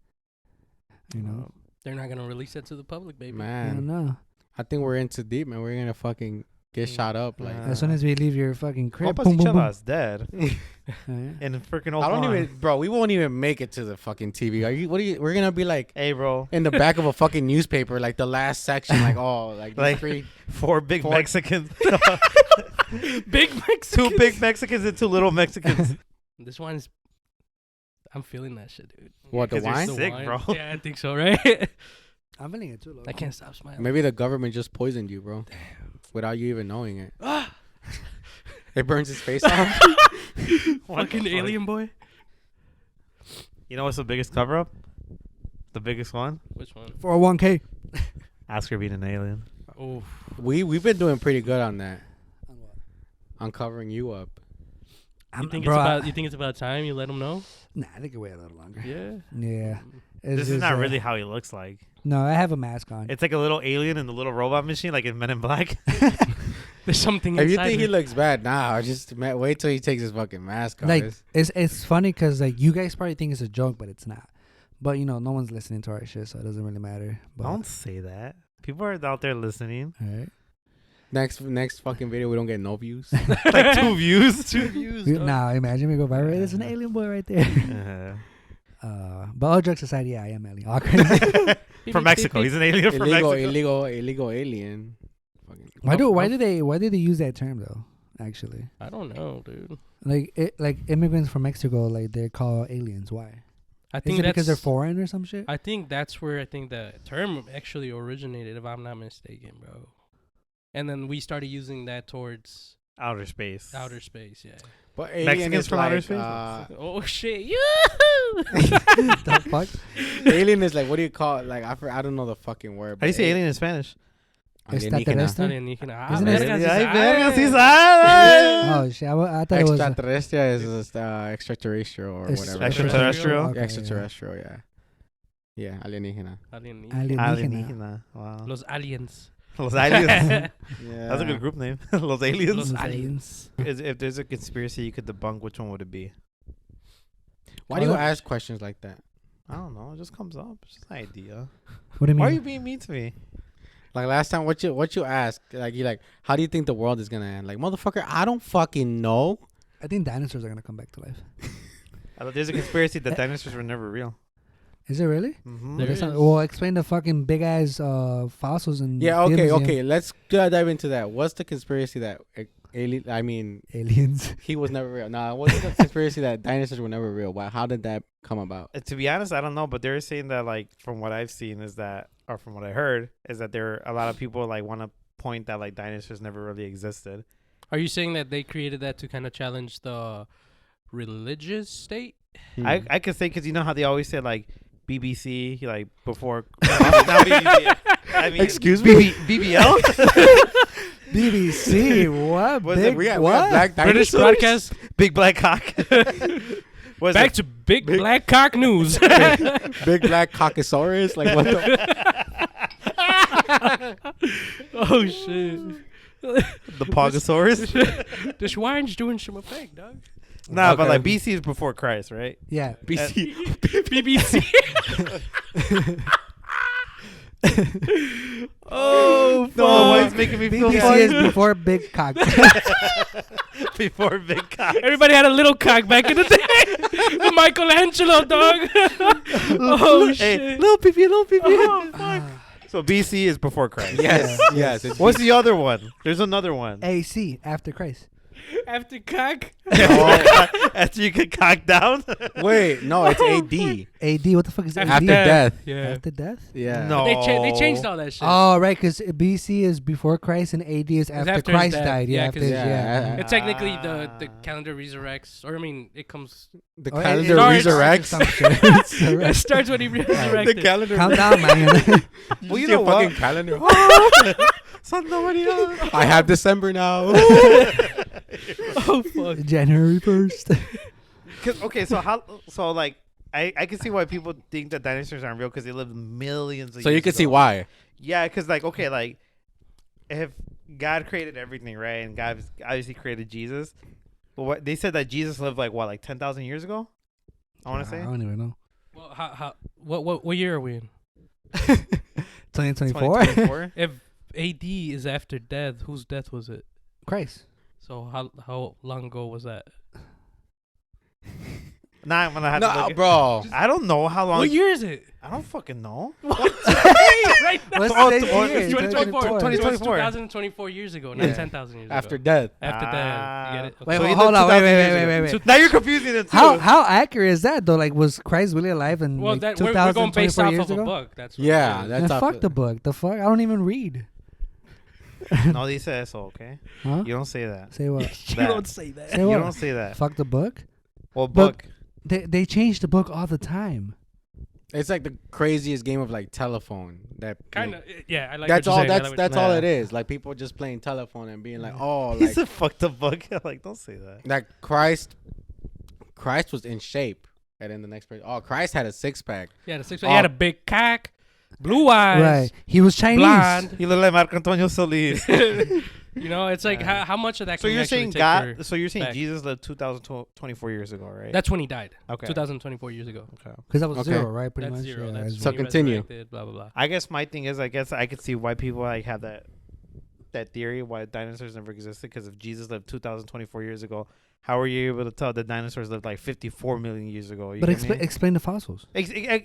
Speaker 3: they're not gonna release that to the public, baby.
Speaker 4: I
Speaker 1: Man,
Speaker 4: don't know.
Speaker 1: I think we're in too deep, man. We're gonna fucking get shot up. Like,
Speaker 4: As soon as we leave your fucking crib,
Speaker 2: Compas
Speaker 4: boom,
Speaker 2: Y
Speaker 4: boom, boom.
Speaker 2: Chelas dead
Speaker 4: Yeah.
Speaker 2: in freaking old.
Speaker 1: I don't even, bro. We won't even make it to the fucking TV. We're gonna be like
Speaker 2: Hey, bro.
Speaker 1: in the back of a fucking newspaper, like the last section, like
Speaker 2: Like,
Speaker 1: three.
Speaker 2: 4 big Mexicans.
Speaker 3: Big Mexicans.
Speaker 2: 2 big Mexicans and 2 little Mexicans.
Speaker 3: This wine's. I'm feeling that shit, dude.
Speaker 1: What, the
Speaker 2: 'Cause you're
Speaker 1: wine?
Speaker 3: The
Speaker 2: sick,
Speaker 3: wine.
Speaker 2: bro.
Speaker 3: Yeah, I think so, right?
Speaker 4: I'm feeling it too. Low.
Speaker 3: I can't stop smiling.
Speaker 1: Maybe the government just poisoned you, bro. Without you even knowing it. It burns his face off.
Speaker 2: What
Speaker 3: Fucking
Speaker 2: the fuck?
Speaker 3: alien boy.
Speaker 2: You know what's the biggest cover up? The biggest one?
Speaker 3: Which one?
Speaker 4: 401k.
Speaker 2: Oscar being an alien.
Speaker 3: Oh,
Speaker 1: We've been doing pretty good on that. On covering you up.
Speaker 3: you think
Speaker 4: Bro,
Speaker 3: it's about time you let them know?
Speaker 4: Nah, I think it wait a little longer.
Speaker 3: Yeah.
Speaker 4: Yeah.
Speaker 2: This is not really how he looks like.
Speaker 4: No, I have a mask on.
Speaker 2: It's like a little alien in the little robot machine, like in Men in Black.
Speaker 3: There's something
Speaker 1: If
Speaker 3: inside
Speaker 1: you think he
Speaker 3: me.
Speaker 1: looks bad, nah, just wait till he takes his fucking mask off.
Speaker 4: Like it's funny because like you guys probably think it's a joke, but it's not. But no one's listening to our shit, so it doesn't really matter. But,
Speaker 2: Don't say that. People are out there listening.
Speaker 4: all right.
Speaker 1: Next fucking video, we don't get no views.
Speaker 2: Like 2 views.
Speaker 3: 2 views.
Speaker 4: We-
Speaker 3: dog.
Speaker 4: Nah, imagine we go viral. There's an alien boy right there. But all jokes aside, yeah, I am alien. All crazy.
Speaker 2: From Mexico. He's an alien from Mexico.
Speaker 1: illegal alien. Fucking-
Speaker 4: why did they use that term though? Actually,
Speaker 3: I don't know, dude.
Speaker 4: like immigrants from Mexico, like they're called aliens. Why?
Speaker 3: I
Speaker 4: Is
Speaker 3: think
Speaker 4: it
Speaker 3: that's
Speaker 4: because they're foreign or some shit?
Speaker 3: I think that's where the term actually originated, if I'm not mistaken, bro. And then we started using that towards
Speaker 2: Outer space.
Speaker 3: outer space. Yeah.
Speaker 1: But alien
Speaker 2: Mexicans
Speaker 1: is
Speaker 2: from
Speaker 1: like,
Speaker 2: outer space?
Speaker 3: Oh shit!
Speaker 4: The fuck?
Speaker 1: alien is like, what do you call it? Like I don't know the fucking word.
Speaker 2: How do you say alien in Spanish?
Speaker 1: Alienígena.
Speaker 3: Alienígena.
Speaker 4: Isn't it- Oh shit! I thought it was
Speaker 1: Extraterrestre is extraterrestrial or
Speaker 4: it's
Speaker 1: whatever.
Speaker 2: Extraterrestrial?
Speaker 4: Okay,
Speaker 1: Extraterrestrial, yeah. Yeah, alienígena.
Speaker 3: Alienígena.
Speaker 4: Alienígena.
Speaker 2: Wow.
Speaker 3: Los aliens.
Speaker 2: Los aliens.
Speaker 1: Yeah.
Speaker 2: That's a good group name. Los aliens.
Speaker 3: Los
Speaker 4: Los
Speaker 3: aliens.
Speaker 2: If there's a conspiracy you could debunk, which one would it be?
Speaker 1: Why do you ask questions like that?
Speaker 2: I don't know. It just comes up. It's just an idea.
Speaker 4: What do you mean?
Speaker 2: Why are you being mean to me?
Speaker 1: Like last time, what you ask? Like you like, how do you think the world is gonna end? Like motherfucker, I don't fucking know.
Speaker 4: I think dinosaurs are gonna come back to life.
Speaker 2: There's a conspiracy that dinosaurs were never real.
Speaker 4: Is it really?
Speaker 2: Mm-hmm.
Speaker 3: There
Speaker 4: That's
Speaker 3: is.
Speaker 4: not- well, explain the fucking big ass fossils and
Speaker 1: Yeah, okay. Let's dive into that. What's the conspiracy that alien? I mean,
Speaker 4: aliens.
Speaker 1: he was never real. Nah, what's the conspiracy that dinosaurs were never real? Why? How did that come about?
Speaker 2: To be honest, I don't know, but they're saying that, like, from what I've seen is that, or from what I heard, is that there a lot of people like want to point that like dinosaurs never really existed.
Speaker 3: Are you saying that they created that to kind of challenge the religious state?
Speaker 2: I could say because you know how they always say like BBC like before. Not BBC. I mean,
Speaker 1: Excuse me?
Speaker 2: BBL.
Speaker 4: BBC. What?
Speaker 2: Was
Speaker 4: Big,
Speaker 2: it-
Speaker 1: we got
Speaker 4: what?
Speaker 1: black
Speaker 3: British
Speaker 1: dinosaurs?
Speaker 3: broadcast.
Speaker 2: Big black cock. Was
Speaker 3: Back to big black cock news.
Speaker 1: Big black cockosaurus? Like what the?
Speaker 3: Oh shit!
Speaker 2: the Pogosaurus?
Speaker 3: This wine's doing some effect, dog.
Speaker 2: Nah, but
Speaker 1: Okay.
Speaker 2: like BC is before Christ, right?
Speaker 4: Yeah.
Speaker 1: BC.
Speaker 3: BBC.
Speaker 2: Oh no! Why is making me feel
Speaker 4: BBC is
Speaker 2: funny?
Speaker 4: before big cock.
Speaker 2: Before big cock.
Speaker 3: Everybody had a little cock back in the day. The Michelangelo, dog. Oh shit!
Speaker 2: Hey, little pee little pee
Speaker 3: Oh, fuck.
Speaker 2: So BC is before Christ.
Speaker 1: Yes, yes. It's
Speaker 2: What's the other one? There's another one.
Speaker 4: AC after Christ.
Speaker 3: After cock.
Speaker 2: After you get cocked down.
Speaker 1: Wait, no, it's AD.
Speaker 4: AD, what the fuck is AD?
Speaker 1: After death.
Speaker 3: Yeah.
Speaker 4: After death?
Speaker 1: Yeah.
Speaker 2: No.
Speaker 3: They changed all that shit.
Speaker 4: Oh, right, because BC is before Christ and AD is after
Speaker 3: after his
Speaker 4: Christ
Speaker 3: death.
Speaker 4: died. Yeah,
Speaker 3: Yeah,
Speaker 4: after
Speaker 3: 'cause-
Speaker 4: his, yeah.
Speaker 3: It's technically the calendar resurrects, or I mean, it comes.
Speaker 1: The
Speaker 4: Oh, it
Speaker 1: calendar
Speaker 3: starts-
Speaker 1: resurrects.
Speaker 4: Some shit.
Speaker 3: It starts when he
Speaker 1: The
Speaker 3: resurrected.
Speaker 1: calendar.
Speaker 4: Calm down, man.
Speaker 2: Well, you
Speaker 1: See a
Speaker 2: know
Speaker 1: fucking
Speaker 2: what?
Speaker 1: calendar.
Speaker 2: Santa Maria.
Speaker 1: I have December now.
Speaker 3: Oh fuck.
Speaker 4: January 1st.
Speaker 2: Okay, so like I can see why people think that dinosaurs aren't real because they lived millions of
Speaker 1: So
Speaker 2: years
Speaker 1: you can see
Speaker 2: ago.
Speaker 1: why.
Speaker 2: Yeah, because like okay, like if God created everything, right, and God obviously created Jesus, but what they said that Jesus lived like 10,000 years ago. I want to say
Speaker 4: I don't even know.
Speaker 3: Well, how what year are we in?
Speaker 4: 2024?
Speaker 2: 2024.
Speaker 3: If AD is after death, whose death was it?
Speaker 4: Christ.
Speaker 3: So how long ago was that?
Speaker 2: Nah, I'm gonna have to
Speaker 1: No,
Speaker 2: look
Speaker 1: bro.
Speaker 2: I don't know how long.
Speaker 3: What year is it?
Speaker 2: I don't fucking know.
Speaker 3: Right now.
Speaker 4: What's
Speaker 2: Oh,
Speaker 4: today's
Speaker 2: oh,
Speaker 4: year?
Speaker 2: it's
Speaker 3: 2024.
Speaker 2: 2024.
Speaker 3: 2024 years ago, not
Speaker 1: Yeah.
Speaker 3: 10,000 years
Speaker 1: After
Speaker 3: ago.
Speaker 1: death.
Speaker 3: After death. You get it?
Speaker 4: Wait,
Speaker 2: So
Speaker 4: well,
Speaker 2: he
Speaker 4: hold
Speaker 2: lived
Speaker 4: on.
Speaker 2: 2,000 years
Speaker 4: Wait.
Speaker 2: ago. Now you're confusing it too.
Speaker 4: How accurate is that though? Like, was Christ really alive in
Speaker 3: Well,
Speaker 4: like
Speaker 3: that
Speaker 4: 2000,
Speaker 3: we're going based
Speaker 4: 24
Speaker 3: off
Speaker 4: years
Speaker 3: of a
Speaker 4: ago?
Speaker 3: book. That's what
Speaker 1: Yeah,
Speaker 3: it is.
Speaker 1: that's
Speaker 4: Man,
Speaker 1: off
Speaker 4: fuck the book. The fuck? I don't even read.
Speaker 2: No, they say so. Okay,
Speaker 4: Huh?
Speaker 2: you don't say that.
Speaker 4: Say what?
Speaker 3: You
Speaker 2: That.
Speaker 3: don't say that.
Speaker 4: Say
Speaker 2: You
Speaker 4: what?
Speaker 2: don't say that.
Speaker 4: Fuck the book.
Speaker 2: Well,
Speaker 4: But-
Speaker 2: book.
Speaker 4: They change the book all the time.
Speaker 1: It's like the craziest game of like telephone. That
Speaker 3: Kind of. Yeah, I like.
Speaker 1: That's
Speaker 3: what
Speaker 1: all.
Speaker 3: you're saying.
Speaker 1: That's all
Speaker 2: Yeah.
Speaker 1: it is. Like people just playing telephone and being like, oh,
Speaker 2: He
Speaker 1: like
Speaker 2: said fuck the book. Like, don't say that.
Speaker 1: that Christ was in shape. And then the next person, oh, Christ had a six pack.
Speaker 3: Yeah, the six. He had a big cock, blue eyes,
Speaker 4: Right. He was Chinese.
Speaker 3: blonde.
Speaker 2: You look like Marco Antonio Solis.
Speaker 3: You know, it's like how much of that?
Speaker 2: So
Speaker 3: can you
Speaker 2: you're
Speaker 3: actually
Speaker 2: saying
Speaker 3: take
Speaker 2: God?
Speaker 3: for-
Speaker 2: So you're saying
Speaker 3: back?
Speaker 2: Jesus lived 2,024 years ago, right?
Speaker 3: That's when he died.
Speaker 2: okay.
Speaker 3: 2024 years ago.
Speaker 2: Okay.
Speaker 4: Because that was
Speaker 1: Okay.
Speaker 4: zero, right? Pretty
Speaker 3: That's
Speaker 4: much.
Speaker 3: zero.
Speaker 4: Yeah,
Speaker 3: That's
Speaker 4: that's
Speaker 1: So
Speaker 3: when he
Speaker 1: continue.
Speaker 3: resurrected, Blah blah blah.
Speaker 2: I guess my thing is, I guess I could see why people like have that theory why dinosaurs never existed. Because if Jesus lived 2,024 years ago, how are you able to tell that dinosaurs lived like 54 million years ago? You
Speaker 4: but
Speaker 2: get me?
Speaker 4: explain the fossils.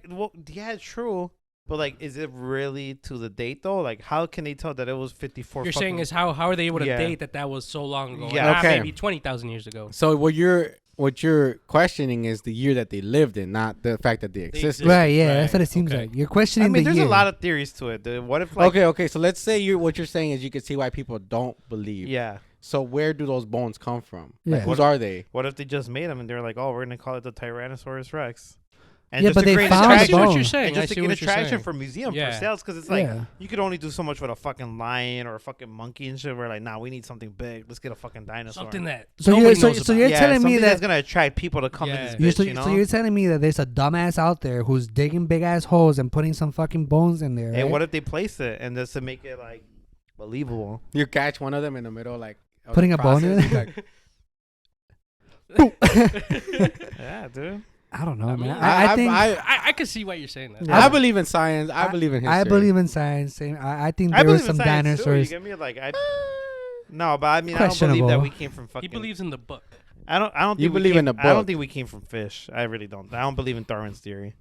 Speaker 2: Well, yeah, true. But like, is it really to the date though? Like, how can they tell that it was 54?
Speaker 3: You're saying is how are they able to
Speaker 2: Yeah.
Speaker 3: date that was so long ago?
Speaker 2: Yeah.
Speaker 3: Not
Speaker 1: Okay.
Speaker 3: maybe 20,000 years ago.
Speaker 1: So what you're questioning is the year that they lived in, not the fact that they existed.
Speaker 3: exist.
Speaker 4: Right, yeah.
Speaker 3: Right,
Speaker 4: That's what it seems
Speaker 3: okay.
Speaker 4: like. You're
Speaker 2: I
Speaker 4: questioning
Speaker 2: mean,
Speaker 4: the
Speaker 2: there's
Speaker 4: year.
Speaker 2: a lot of theories to it. Dude. What if like,
Speaker 1: Okay. So let's say what you're saying is you can see why people don't believe.
Speaker 2: yeah.
Speaker 1: So where do those bones come from?
Speaker 4: Yeah.
Speaker 1: Like, whose are they?
Speaker 2: What if they just made them and they're like, oh, we're gonna call it the Tyrannosaurus Rex? And
Speaker 4: Yeah,
Speaker 2: just
Speaker 4: but
Speaker 2: to
Speaker 4: they
Speaker 2: create
Speaker 4: found
Speaker 2: an
Speaker 3: I
Speaker 2: attraction,
Speaker 3: see what
Speaker 4: bones.
Speaker 3: you're saying.
Speaker 2: and
Speaker 3: I
Speaker 2: just to
Speaker 3: see
Speaker 2: get an
Speaker 3: what you're
Speaker 2: attraction
Speaker 3: saying.
Speaker 2: for museum
Speaker 3: Yeah.
Speaker 2: for sales, because it's like
Speaker 4: Yeah.
Speaker 2: you could only do so much with a fucking lion or a fucking monkey and shit. We're like, nah, we need something big. Let's get a fucking dinosaur.
Speaker 3: Something that
Speaker 4: So
Speaker 3: nobody
Speaker 4: you're- so-
Speaker 3: knows
Speaker 4: so
Speaker 3: about.
Speaker 4: you're
Speaker 2: yeah,
Speaker 4: telling me
Speaker 2: something that's
Speaker 4: that-
Speaker 2: gonna attract people to come in
Speaker 3: Yeah.
Speaker 2: this
Speaker 4: You're
Speaker 2: bitch,
Speaker 4: so,
Speaker 2: you know?
Speaker 4: so you're telling me that there's a dumbass out there who's digging big ass holes and putting some fucking bones in there.
Speaker 2: And
Speaker 4: right?
Speaker 2: what if they place it and just to make it like believable?
Speaker 1: You catch one of them in the middle, like of
Speaker 4: Putting
Speaker 1: the
Speaker 4: a bone in
Speaker 1: process,
Speaker 4: it?
Speaker 1: like,
Speaker 2: Yeah, dude.
Speaker 4: I don't know,
Speaker 3: I
Speaker 4: man.
Speaker 3: mean,
Speaker 4: I think
Speaker 3: I could see why you're saying that.
Speaker 4: Yeah.
Speaker 1: I believe in science. I believe in history.
Speaker 4: I believe in science. Same. I think
Speaker 2: I
Speaker 4: there were
Speaker 2: believe in
Speaker 4: some
Speaker 2: science too. You
Speaker 4: dinosaurs.
Speaker 2: get me? Like no, but I mean, I don't believe that
Speaker 4: Questionable.
Speaker 2: we came from
Speaker 3: He
Speaker 2: fucking.
Speaker 3: believes in the book.
Speaker 2: I don't.
Speaker 1: You
Speaker 2: think we
Speaker 1: believe
Speaker 2: came,
Speaker 1: in the
Speaker 2: I don't
Speaker 1: book.
Speaker 2: think we came from fish. I really don't. I don't believe in Darwin's theory.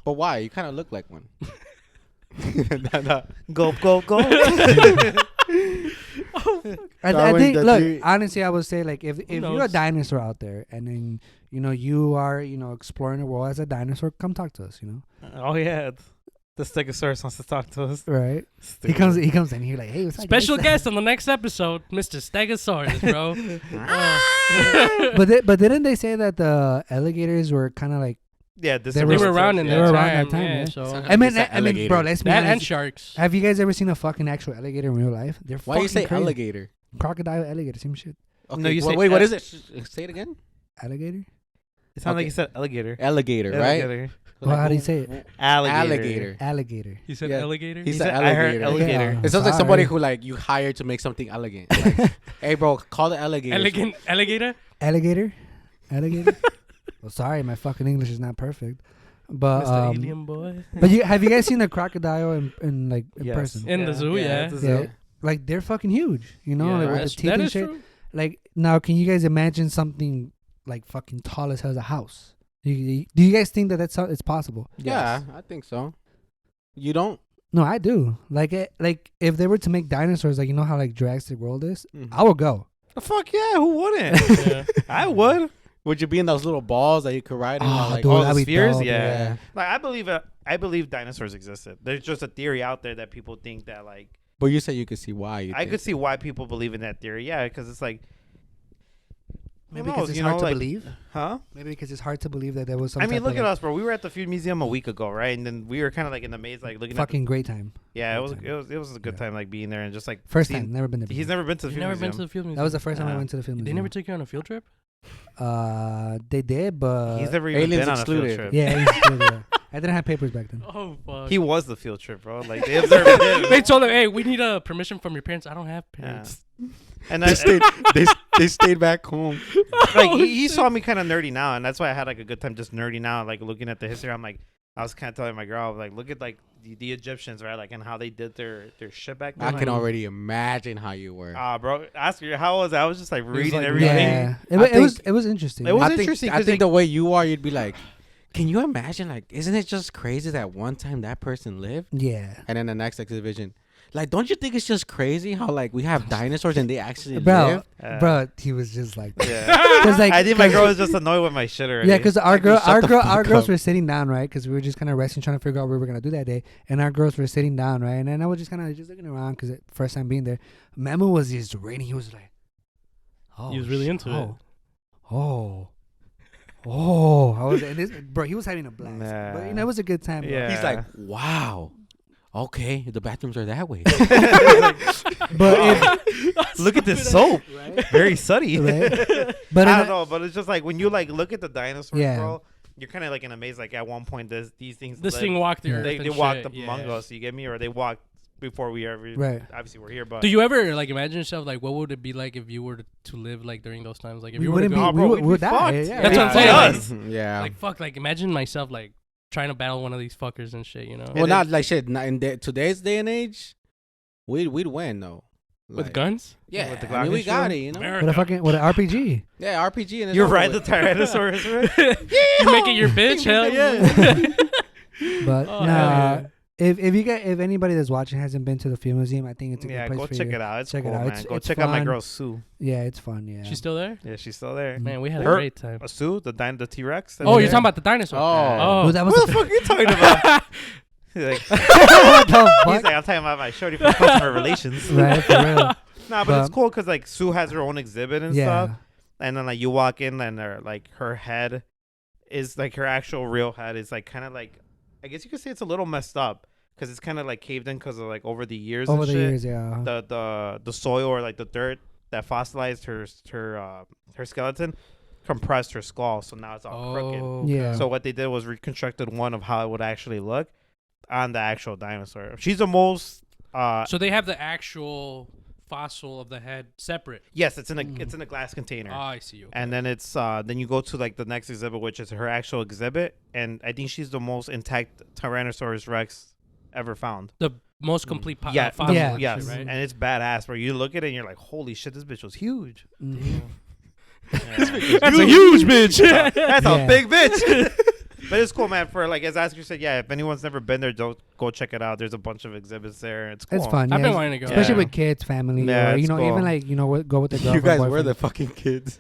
Speaker 1: But why? You kind of look like one.
Speaker 2: Go, go, go.
Speaker 4: I
Speaker 1: Darwin,
Speaker 4: think.
Speaker 1: the
Speaker 4: Look,
Speaker 1: theory-
Speaker 4: honestly, I would say like if you're a
Speaker 3: knows?
Speaker 4: dinosaur out there and then you are exploring the world as a dinosaur, come talk to us.
Speaker 2: Oh yeah, the Stegosaurus wants to talk to us.
Speaker 4: Right? He
Speaker 2: Stupid.
Speaker 4: comes in here like, hey, what's up?
Speaker 3: Special
Speaker 4: guys?"
Speaker 3: guest on the next episode, Mr. Stegosaurus, bro.
Speaker 4: But didn't they say that the alligators were kind of like?
Speaker 2: Yeah, this
Speaker 4: They
Speaker 3: They were around in
Speaker 4: They
Speaker 3: that
Speaker 4: were
Speaker 3: time.
Speaker 4: around that time,
Speaker 3: Yeah,
Speaker 4: yeah.
Speaker 3: so
Speaker 1: Son-
Speaker 4: I mean,
Speaker 1: It's an
Speaker 4: I mean, bro,
Speaker 1: alligator.
Speaker 4: let's be
Speaker 3: that and
Speaker 4: honest.
Speaker 3: sharks.
Speaker 4: Have you guys ever seen a fucking actual alligator in real life? They're
Speaker 1: Why do you
Speaker 4: fucking
Speaker 1: say
Speaker 4: crazy.
Speaker 1: alligator?
Speaker 4: Crocodile, alligator, same shit.
Speaker 1: Okay,
Speaker 2: No, you say
Speaker 1: wait. What
Speaker 2: al-
Speaker 1: is it? Say it again.
Speaker 4: Alligator.
Speaker 2: It sounded like
Speaker 1: Okay.
Speaker 2: you said alligator.
Speaker 1: Alligator, right?
Speaker 2: Alligator.
Speaker 4: Well, how do you say it?
Speaker 2: Alligator.
Speaker 4: Alligator.
Speaker 3: You said
Speaker 1: Yeah.
Speaker 3: alligator?
Speaker 1: He
Speaker 2: He
Speaker 1: said
Speaker 2: said, I heard
Speaker 1: alligator.
Speaker 2: alligator.
Speaker 4: Yeah.
Speaker 1: It sounds like somebody
Speaker 4: Sorry.
Speaker 1: who like you hired to make something elegant. Like, hey, bro, call the alligator.
Speaker 3: Elegant alligator?
Speaker 4: Alligator. Alligator. Well, sorry, my fucking English is not perfect. But
Speaker 3: Mr. Alien boy.
Speaker 4: but have you guys seen a crocodile in
Speaker 2: Yes.
Speaker 4: person?
Speaker 3: In the zoo, yeah.
Speaker 2: it's a
Speaker 4: Yeah.
Speaker 2: zoo.
Speaker 4: Like they're fucking huge, like with the
Speaker 3: that's-
Speaker 4: teeth
Speaker 3: that
Speaker 4: and
Speaker 3: is
Speaker 4: shit.
Speaker 3: true.
Speaker 4: Like now, can you guys imagine something like fucking tall as a house? Do you guys think that it's possible?
Speaker 1: Yeah, I think so. You don't?
Speaker 4: No, I do. Like if they were to make dinosaurs, like how like Jurassic World is,
Speaker 1: Mhm.
Speaker 4: I would go.
Speaker 2: The fuck yeah, who wouldn't?
Speaker 3: Yeah.
Speaker 2: I would.
Speaker 1: Would you be in those little balls that you could ride in?
Speaker 4: Oh,
Speaker 1: like,
Speaker 4: dude,
Speaker 2: all
Speaker 4: that'd
Speaker 2: the
Speaker 4: be
Speaker 2: spheres?
Speaker 4: dope,
Speaker 2: Yeah. Like I believe dinosaurs existed. There's just a theory out there that people think that like.
Speaker 1: But you said you could see why.
Speaker 2: I could see why people believe in that theory. Yeah, because it's like.
Speaker 4: Maybe because it's hard to believe.
Speaker 2: Huh?
Speaker 4: Maybe because it's hard to believe that there was some.
Speaker 2: I mean,
Speaker 4: type
Speaker 2: look
Speaker 4: of,
Speaker 2: at us, bro. We were at the Food Museum a week ago, right? And then we were kind of like in the maze, like looking
Speaker 4: fucking
Speaker 2: at.
Speaker 4: great time.
Speaker 2: Yeah, it
Speaker 4: Great
Speaker 2: was
Speaker 4: time.
Speaker 2: it was a good
Speaker 4: Yeah.
Speaker 2: time, like being there and just like
Speaker 4: First time, never been there.
Speaker 2: He's
Speaker 4: before.
Speaker 2: never been to the
Speaker 3: You've
Speaker 2: Food
Speaker 3: never been
Speaker 2: Museum.
Speaker 3: to the field museum?
Speaker 4: That was the first time I
Speaker 2: Yeah.
Speaker 4: went to the film.
Speaker 3: They never took you on a field trip?
Speaker 4: They did, but
Speaker 2: He's never even
Speaker 1: aliens
Speaker 2: been on a
Speaker 1: excluded.
Speaker 2: field trip.
Speaker 4: yeah, aliens excluded, yeah. I didn't have papers back then.
Speaker 3: Oh, fuck.
Speaker 2: He was the field trip, bro. Like they observed him.
Speaker 3: They told him, hey, we need a permission from your parents. I don't have parents.
Speaker 2: And
Speaker 1: They stayed. they stayed back home.
Speaker 2: like
Speaker 3: Oh,
Speaker 2: he
Speaker 3: shit.
Speaker 2: saw me kind of nerdy now, and that's why I had like a good time just nerding out, like looking at the history. I'm like, I was kind of telling my girl, like, look at like the Egyptians, right? Like, and how they did their shit back then.
Speaker 1: I can
Speaker 2: Like,
Speaker 1: already imagine how you were.
Speaker 2: bro, ask her how was I? I was just like reading
Speaker 1: like,
Speaker 2: everything.
Speaker 4: Yeah,
Speaker 1: I think-
Speaker 4: it was interesting.
Speaker 2: It was
Speaker 1: I think,
Speaker 2: interesting
Speaker 1: I
Speaker 2: 'cause
Speaker 1: think
Speaker 2: they-
Speaker 1: the way you are, you'd be like, can you imagine? Like, isn't it just crazy that one time that person lived?
Speaker 4: yeah,
Speaker 1: And then the next exhibition, like, don't you think it's just crazy how like we have dinosaurs and they actually
Speaker 4: bro,
Speaker 1: live?
Speaker 4: bro, he was just like,
Speaker 2: Yeah.
Speaker 4: because like
Speaker 2: I think my girl was just annoyed with my shit already.
Speaker 4: yeah, because
Speaker 1: Like, shut the
Speaker 4: our
Speaker 1: fuck
Speaker 4: girls
Speaker 1: up.
Speaker 4: were sitting down, right? Because we were just kind of resting, trying to figure out what we were gonna do that day, and our girls were sitting down, right? And then I was just kind of just looking around because first time being there, Memo was just reading. He was like, oh,
Speaker 3: He was really into it.
Speaker 4: Oh, I was, and this, bro, he was having a blast.
Speaker 2: Nah.
Speaker 4: But you know, it was a good time. bro.
Speaker 2: Yeah.
Speaker 1: He's like, wow. Okay, the bathrooms are that way.
Speaker 4: But
Speaker 2: look at this soap,
Speaker 4: right?
Speaker 2: very sunny.
Speaker 4: Right? But
Speaker 2: I
Speaker 4: in
Speaker 2: don't know, but it's just like when you like look at the dinosaurs,
Speaker 4: Yeah.
Speaker 2: bro. You're kind of like in a maze. Like at one point, these things.
Speaker 3: This
Speaker 2: lived.
Speaker 3: thing walked the
Speaker 4: Yeah.
Speaker 3: earth.
Speaker 2: They
Speaker 3: and
Speaker 2: walked
Speaker 3: shit.
Speaker 2: among
Speaker 3: Yeah.
Speaker 2: us. You get me, or they walked before we ever.
Speaker 4: Right.
Speaker 2: Obviously, we're here, but.
Speaker 3: Do you ever like imagine yourself like what would it be like if you were to live like during those times? Like if
Speaker 4: we
Speaker 3: you were to
Speaker 4: wouldn't
Speaker 3: go,
Speaker 4: be,
Speaker 2: bro,
Speaker 4: we
Speaker 2: we'd
Speaker 4: would
Speaker 2: be
Speaker 4: die.
Speaker 2: fucked.
Speaker 4: Yeah,
Speaker 3: That's what I'm
Speaker 2: Yeah.
Speaker 3: saying.
Speaker 2: Us.
Speaker 1: Yeah.
Speaker 3: like fuck, like imagine myself like trying to battle one of these fuckers and shit, you know?
Speaker 1: Well, not like shit. Not in today's day and age, we'd win though.
Speaker 3: With
Speaker 1: Like,
Speaker 3: guns?
Speaker 1: Yeah,
Speaker 2: With the
Speaker 1: I mean, we
Speaker 2: Glock
Speaker 1: got
Speaker 2: and
Speaker 1: it.
Speaker 2: shit?
Speaker 1: You know.
Speaker 3: America.
Speaker 4: What an RPG.
Speaker 1: Yeah, RPG and it's
Speaker 2: You
Speaker 1: over
Speaker 2: ride the
Speaker 1: with.
Speaker 2: Tyrannosaurus, right?
Speaker 3: You make it your bitch, hell yeah.
Speaker 4: But
Speaker 3: Oh,
Speaker 4: nah,
Speaker 3: hell
Speaker 4: if anybody that's watching hasn't been to the Film Museum, I think it's a
Speaker 2: Yeah,
Speaker 4: good place
Speaker 2: go
Speaker 4: for
Speaker 2: check
Speaker 4: you.
Speaker 2: it out. It's
Speaker 4: Check it
Speaker 2: cool,
Speaker 4: out.
Speaker 2: man.
Speaker 4: It's-
Speaker 2: Go
Speaker 4: it's
Speaker 2: check out my
Speaker 4: fun.
Speaker 2: girl Sue.
Speaker 4: Yeah, it's fun. Yeah.
Speaker 3: She's still there?
Speaker 2: Yeah, she's still there.
Speaker 3: Man, we had a
Speaker 2: Her-
Speaker 3: great time.
Speaker 2: Sue, the T-Rex.
Speaker 3: Oh, you're
Speaker 4: Yeah.
Speaker 3: talking about the dinosaur.
Speaker 1: Oh.
Speaker 4: Dude, that was
Speaker 2: What
Speaker 4: a-
Speaker 2: the fuck are you talking about? He's like,
Speaker 4: what the
Speaker 2: he's
Speaker 4: fuck?
Speaker 2: like, I'm talking about my shorty from customer relations.
Speaker 4: Right, for real.
Speaker 2: Nah, but it's cool because like Sue has her own exhibit and
Speaker 4: Yeah.
Speaker 2: stuff, and then like you walk in and her head is like her actual real head is like kind of like I guess you could say it's a little messed up because it's kind of like caved in because of like over the years.
Speaker 4: Over
Speaker 2: and
Speaker 4: the
Speaker 2: shit,
Speaker 4: years, yeah.
Speaker 2: the soil or like the dirt that fossilized her skeleton compressed her skull, so now it's all crooked.
Speaker 3: Oh,
Speaker 4: Yeah.
Speaker 2: So what they did was reconstructed one of how it would actually look on the actual dinosaur. She's the most.
Speaker 3: So they have the actual fossil of the head separate.
Speaker 2: Yes, it's in a glass container.
Speaker 3: Oh, I see. Okay.
Speaker 2: And then it's then you go to like the next exhibit, which is her actual exhibit, and I think she's the most intact Tyrannosaurus Rex ever found.
Speaker 3: The most complete
Speaker 2: Yeah,
Speaker 3: fossil.
Speaker 4: Yeah.
Speaker 3: and
Speaker 2: yes,
Speaker 3: shit, right?
Speaker 2: and it's badass. Where you look at it and you're like, holy shit, this bitch was huge.
Speaker 4: Mhm.
Speaker 2: Yeah.
Speaker 3: That's a huge bitch.
Speaker 2: That's
Speaker 4: Yeah.
Speaker 2: a big bitch. But it's cool, man. For like as Oscar said, yeah. If anyone's never been there, don't go check it out. There's a bunch of exhibits there. It's cool.
Speaker 4: It's fun.
Speaker 3: I've
Speaker 4: yeah.
Speaker 3: been wanting to go.
Speaker 4: Especially
Speaker 2: Yeah.
Speaker 4: with kids, family,
Speaker 2: Yeah,
Speaker 4: or
Speaker 2: it's cool.
Speaker 4: even like go with the girlfriend.
Speaker 1: You guys were
Speaker 4: boyfriend.
Speaker 1: the fucking kids.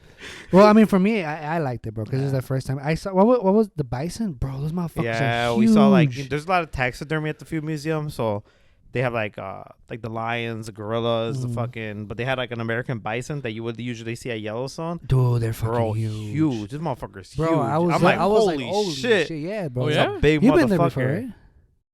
Speaker 4: Well, I mean, for me, I liked it, bro, because it's the first time I saw. What was the bison, bro? Those motherfuckers.
Speaker 2: Yeah,
Speaker 4: are
Speaker 2: we saw like
Speaker 4: huge.
Speaker 2: there's a lot of taxidermy at the Food Museum, so they have like the lions, the gorillas, the fucking. But they had like an American bison that you would usually see at Yellowstone.
Speaker 4: Dude, they're fucking
Speaker 2: Bro,
Speaker 4: huge.
Speaker 2: This motherfucker's
Speaker 4: Bro,
Speaker 2: huge.
Speaker 4: I was
Speaker 2: I'm
Speaker 4: like,
Speaker 2: holy shit.
Speaker 4: yeah, bro.
Speaker 3: Oh,
Speaker 2: He's
Speaker 3: yeah?
Speaker 2: a big
Speaker 4: You've
Speaker 2: motherfucker.
Speaker 4: been there before, right?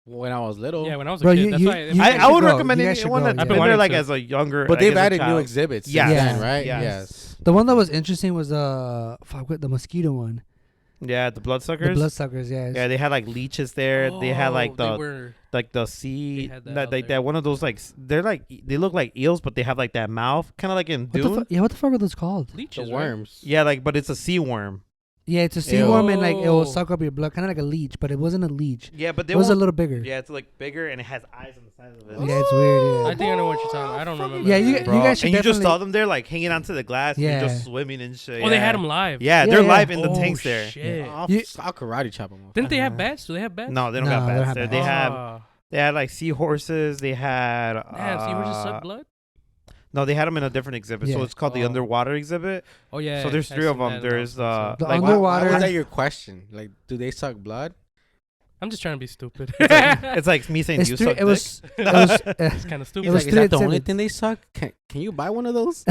Speaker 1: When I was little.
Speaker 3: Yeah, when I was a
Speaker 4: Bro,
Speaker 3: kid.
Speaker 4: you-
Speaker 3: That's
Speaker 4: you-
Speaker 3: why.
Speaker 4: you-
Speaker 2: I
Speaker 4: guys
Speaker 2: would
Speaker 4: should go.
Speaker 2: recommend
Speaker 4: You guys should
Speaker 2: anyone
Speaker 4: go,
Speaker 2: that's
Speaker 4: yeah.
Speaker 2: been
Speaker 3: I've
Speaker 2: there
Speaker 3: been
Speaker 2: like
Speaker 3: wanting
Speaker 2: as a younger.
Speaker 1: But
Speaker 2: like,
Speaker 1: they've
Speaker 2: as a
Speaker 1: added new
Speaker 2: child.
Speaker 1: exhibits
Speaker 2: Yes.
Speaker 1: since then,
Speaker 4: Yeah.
Speaker 1: right?
Speaker 2: Yes.
Speaker 1: Yes.
Speaker 4: The one that was interesting was the mosquito one.
Speaker 2: Yeah, the bloodsuckers.
Speaker 4: The bloodsuckers, yeah.
Speaker 2: Yeah, they had like leeches there. they had like
Speaker 3: Oh, they
Speaker 2: the
Speaker 3: were-
Speaker 2: sea,
Speaker 3: They had that
Speaker 2: that
Speaker 3: out
Speaker 2: like
Speaker 3: there.
Speaker 2: that one of those like they look like eels, but they have like that mouth, kind of like in
Speaker 4: What the
Speaker 2: Dune.
Speaker 4: yeah, what the fuck are those called?
Speaker 1: The
Speaker 3: leeches, right?
Speaker 1: worms.
Speaker 2: Yeah, like but it's a sea worm.
Speaker 4: Yeah, it's a sea
Speaker 1: Ew.
Speaker 4: worm and like it will
Speaker 3: Oh.
Speaker 4: suck up your blood, kind of like a leech, but it wasn't a leech.
Speaker 2: Yeah, but they
Speaker 4: It was a
Speaker 2: won't-
Speaker 4: little bigger.
Speaker 2: Yeah, it's like bigger and it has eyes on the sides of it.
Speaker 4: Yeah, it's weird.
Speaker 3: I
Speaker 4: Yeah.
Speaker 3: think I know what you're talking about. I don't remember.
Speaker 4: Yeah, you
Speaker 2: Bro,
Speaker 4: guys should
Speaker 2: and you just
Speaker 4: definitely-
Speaker 2: saw them there like hanging onto the glass, and
Speaker 4: Yeah.
Speaker 2: just swimming and shit.
Speaker 3: Oh, they
Speaker 2: yeah.
Speaker 3: had them live.
Speaker 2: Yeah,
Speaker 4: Yeah,
Speaker 2: they're
Speaker 4: yeah.
Speaker 2: live in the
Speaker 3: Oh,
Speaker 2: tanks there.
Speaker 3: shit.
Speaker 1: I'll karate chop them off.
Speaker 3: Didn't they have
Speaker 4: Uh-huh.
Speaker 3: bats? Do they have bats?
Speaker 2: No, they don't
Speaker 4: No,
Speaker 2: got
Speaker 4: they don't
Speaker 2: bats
Speaker 4: have
Speaker 2: there.
Speaker 4: bats.
Speaker 2: They had like seahorses. They had
Speaker 3: Damn, seahorses suck blood?
Speaker 2: No, they had them in a different exhibit. So
Speaker 4: Yeah.
Speaker 2: it's called the underwater exhibit.
Speaker 3: Oh yeah.
Speaker 2: So there's
Speaker 3: I
Speaker 2: 3 of
Speaker 3: seen
Speaker 2: them.
Speaker 3: that
Speaker 2: There's
Speaker 3: also.
Speaker 4: The
Speaker 2: like
Speaker 4: underwater-
Speaker 1: Why was that your question? Like, do they suck blood?
Speaker 3: I'm just trying to be stupid.
Speaker 2: it's like me saying
Speaker 4: It's
Speaker 2: you
Speaker 4: three,
Speaker 2: suck
Speaker 4: it was,
Speaker 2: dick.
Speaker 4: it was
Speaker 3: It's kind of stupid.
Speaker 1: He's
Speaker 4: was
Speaker 1: like, is
Speaker 4: three
Speaker 1: that the only
Speaker 4: exhibits.
Speaker 1: thing they suck? Can you buy one of those?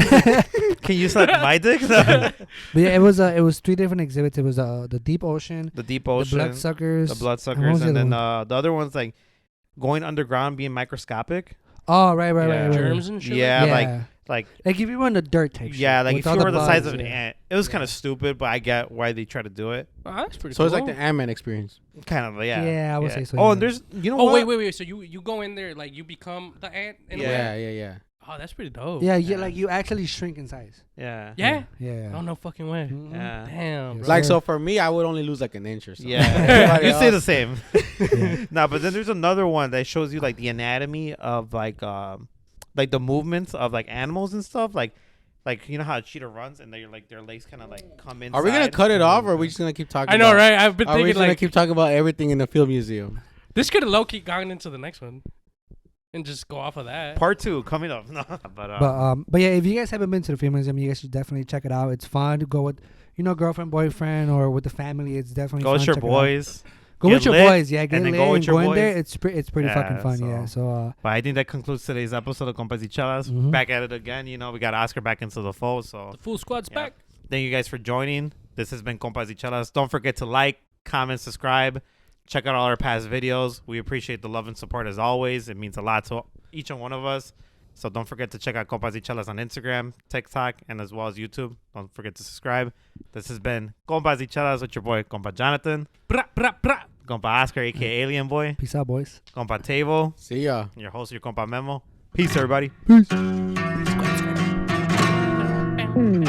Speaker 2: Can you suck my dick?
Speaker 4: but yeah, it was 3 different exhibits. It was the deep ocean,
Speaker 2: The deep
Speaker 4: the
Speaker 2: ocean,
Speaker 4: bloodsuckers,
Speaker 2: the
Speaker 4: what
Speaker 2: bloodsuckers,
Speaker 4: was the
Speaker 2: and
Speaker 4: other
Speaker 2: then the other one's like going underground, being microscopic.
Speaker 4: Oh, right.
Speaker 2: Yeah.
Speaker 3: Germs and shit.
Speaker 2: Yeah,
Speaker 3: like
Speaker 2: like
Speaker 4: like if you were in the dirt type.
Speaker 2: yeah,
Speaker 4: shit,
Speaker 2: like
Speaker 4: with
Speaker 2: if
Speaker 4: all
Speaker 2: you were the size
Speaker 4: bugs,
Speaker 2: of an
Speaker 4: yeah.
Speaker 2: ant. It was
Speaker 4: Yeah.
Speaker 2: kind of stupid, but I get why they try to do it.
Speaker 3: Oh, that's pretty
Speaker 1: So
Speaker 3: cool.
Speaker 1: it's like the Ant-Man experience.
Speaker 2: Kind of, yeah.
Speaker 4: Yeah, I would say so,
Speaker 2: Oh,
Speaker 4: yeah.
Speaker 2: and there's you know
Speaker 3: Oh
Speaker 2: what?
Speaker 3: wait. So you go in there like you become the ant. In a way?
Speaker 1: Yeah.
Speaker 3: Oh, that's pretty dope.
Speaker 4: Yeah,
Speaker 2: Yeah.
Speaker 4: like you actually shrink in size.
Speaker 2: Yeah.
Speaker 3: Yeah.
Speaker 4: Yeah.
Speaker 3: Oh no fucking way.
Speaker 4: Mhm.
Speaker 2: Yeah.
Speaker 3: Damn.
Speaker 4: Yes,
Speaker 3: Bro.
Speaker 1: Like,
Speaker 4: sir.
Speaker 1: so for me, I would only lose like an inch or something.
Speaker 2: Yeah.
Speaker 1: Everybody
Speaker 2: You say the
Speaker 1: else-
Speaker 2: same.
Speaker 4: Yeah.
Speaker 2: No, but then there's another one that shows you like the anatomy of like the movements of like animals and stuff. Like you know how a cheetah runs and they're like their legs kind of like come inside.
Speaker 1: Are we gonna cut it off, or are we just gonna keep talking?
Speaker 3: I know,
Speaker 1: about,
Speaker 3: right? I've been
Speaker 1: Are we
Speaker 3: thinking
Speaker 1: just gonna
Speaker 3: like
Speaker 1: keep talking about everything in the field museum?
Speaker 3: this could have low key gone into the next one, and just go off of that.
Speaker 2: Part 2 coming up. No, but
Speaker 4: But yeah, if you guys haven't been to the film museum, you guys should definitely check it out. It's fun to go with, girlfriend, boyfriend, or with the family. It's definitely
Speaker 2: go
Speaker 4: fun.
Speaker 2: with your
Speaker 4: Check it out.
Speaker 2: boys.
Speaker 4: Go
Speaker 2: Get
Speaker 4: with your
Speaker 2: lit,
Speaker 4: boys, yeah. Get
Speaker 2: and then
Speaker 4: lit
Speaker 2: go with
Speaker 4: and
Speaker 2: your
Speaker 4: go in there.
Speaker 2: boys.
Speaker 4: It's pretty
Speaker 2: Yeah,
Speaker 4: fucking fun,
Speaker 2: so-
Speaker 4: yeah. So
Speaker 2: But I think that concludes today's episode of Compas Y Chelas.
Speaker 4: Mhm.
Speaker 2: Back at it again. You know, we got Oscar back into the fold. So
Speaker 3: The full squad's
Speaker 2: Yeah.
Speaker 3: back.
Speaker 2: thank you guys for joining. This has been Compas Y Chelas. Don't forget to like, comment, subscribe. Check out all our past videos. We appreciate the love and support as always. It means a lot to each and one of us. So don't forget to check out Compas Y Chelas on Instagram, TikTok, and as well as YouTube. Don't forget to subscribe. This has been Compas Y Chelas with your boy, Compa Jonathan,
Speaker 3: Bra, bra, bra.
Speaker 2: Compa Oscar, a.k.a. Alien Boy,
Speaker 4: peace out, boys.
Speaker 2: Compa Table,
Speaker 1: See ya.
Speaker 2: your host, your Compa Memo. Peace, everybody.
Speaker 4: Peace.
Speaker 3: Squad, squad.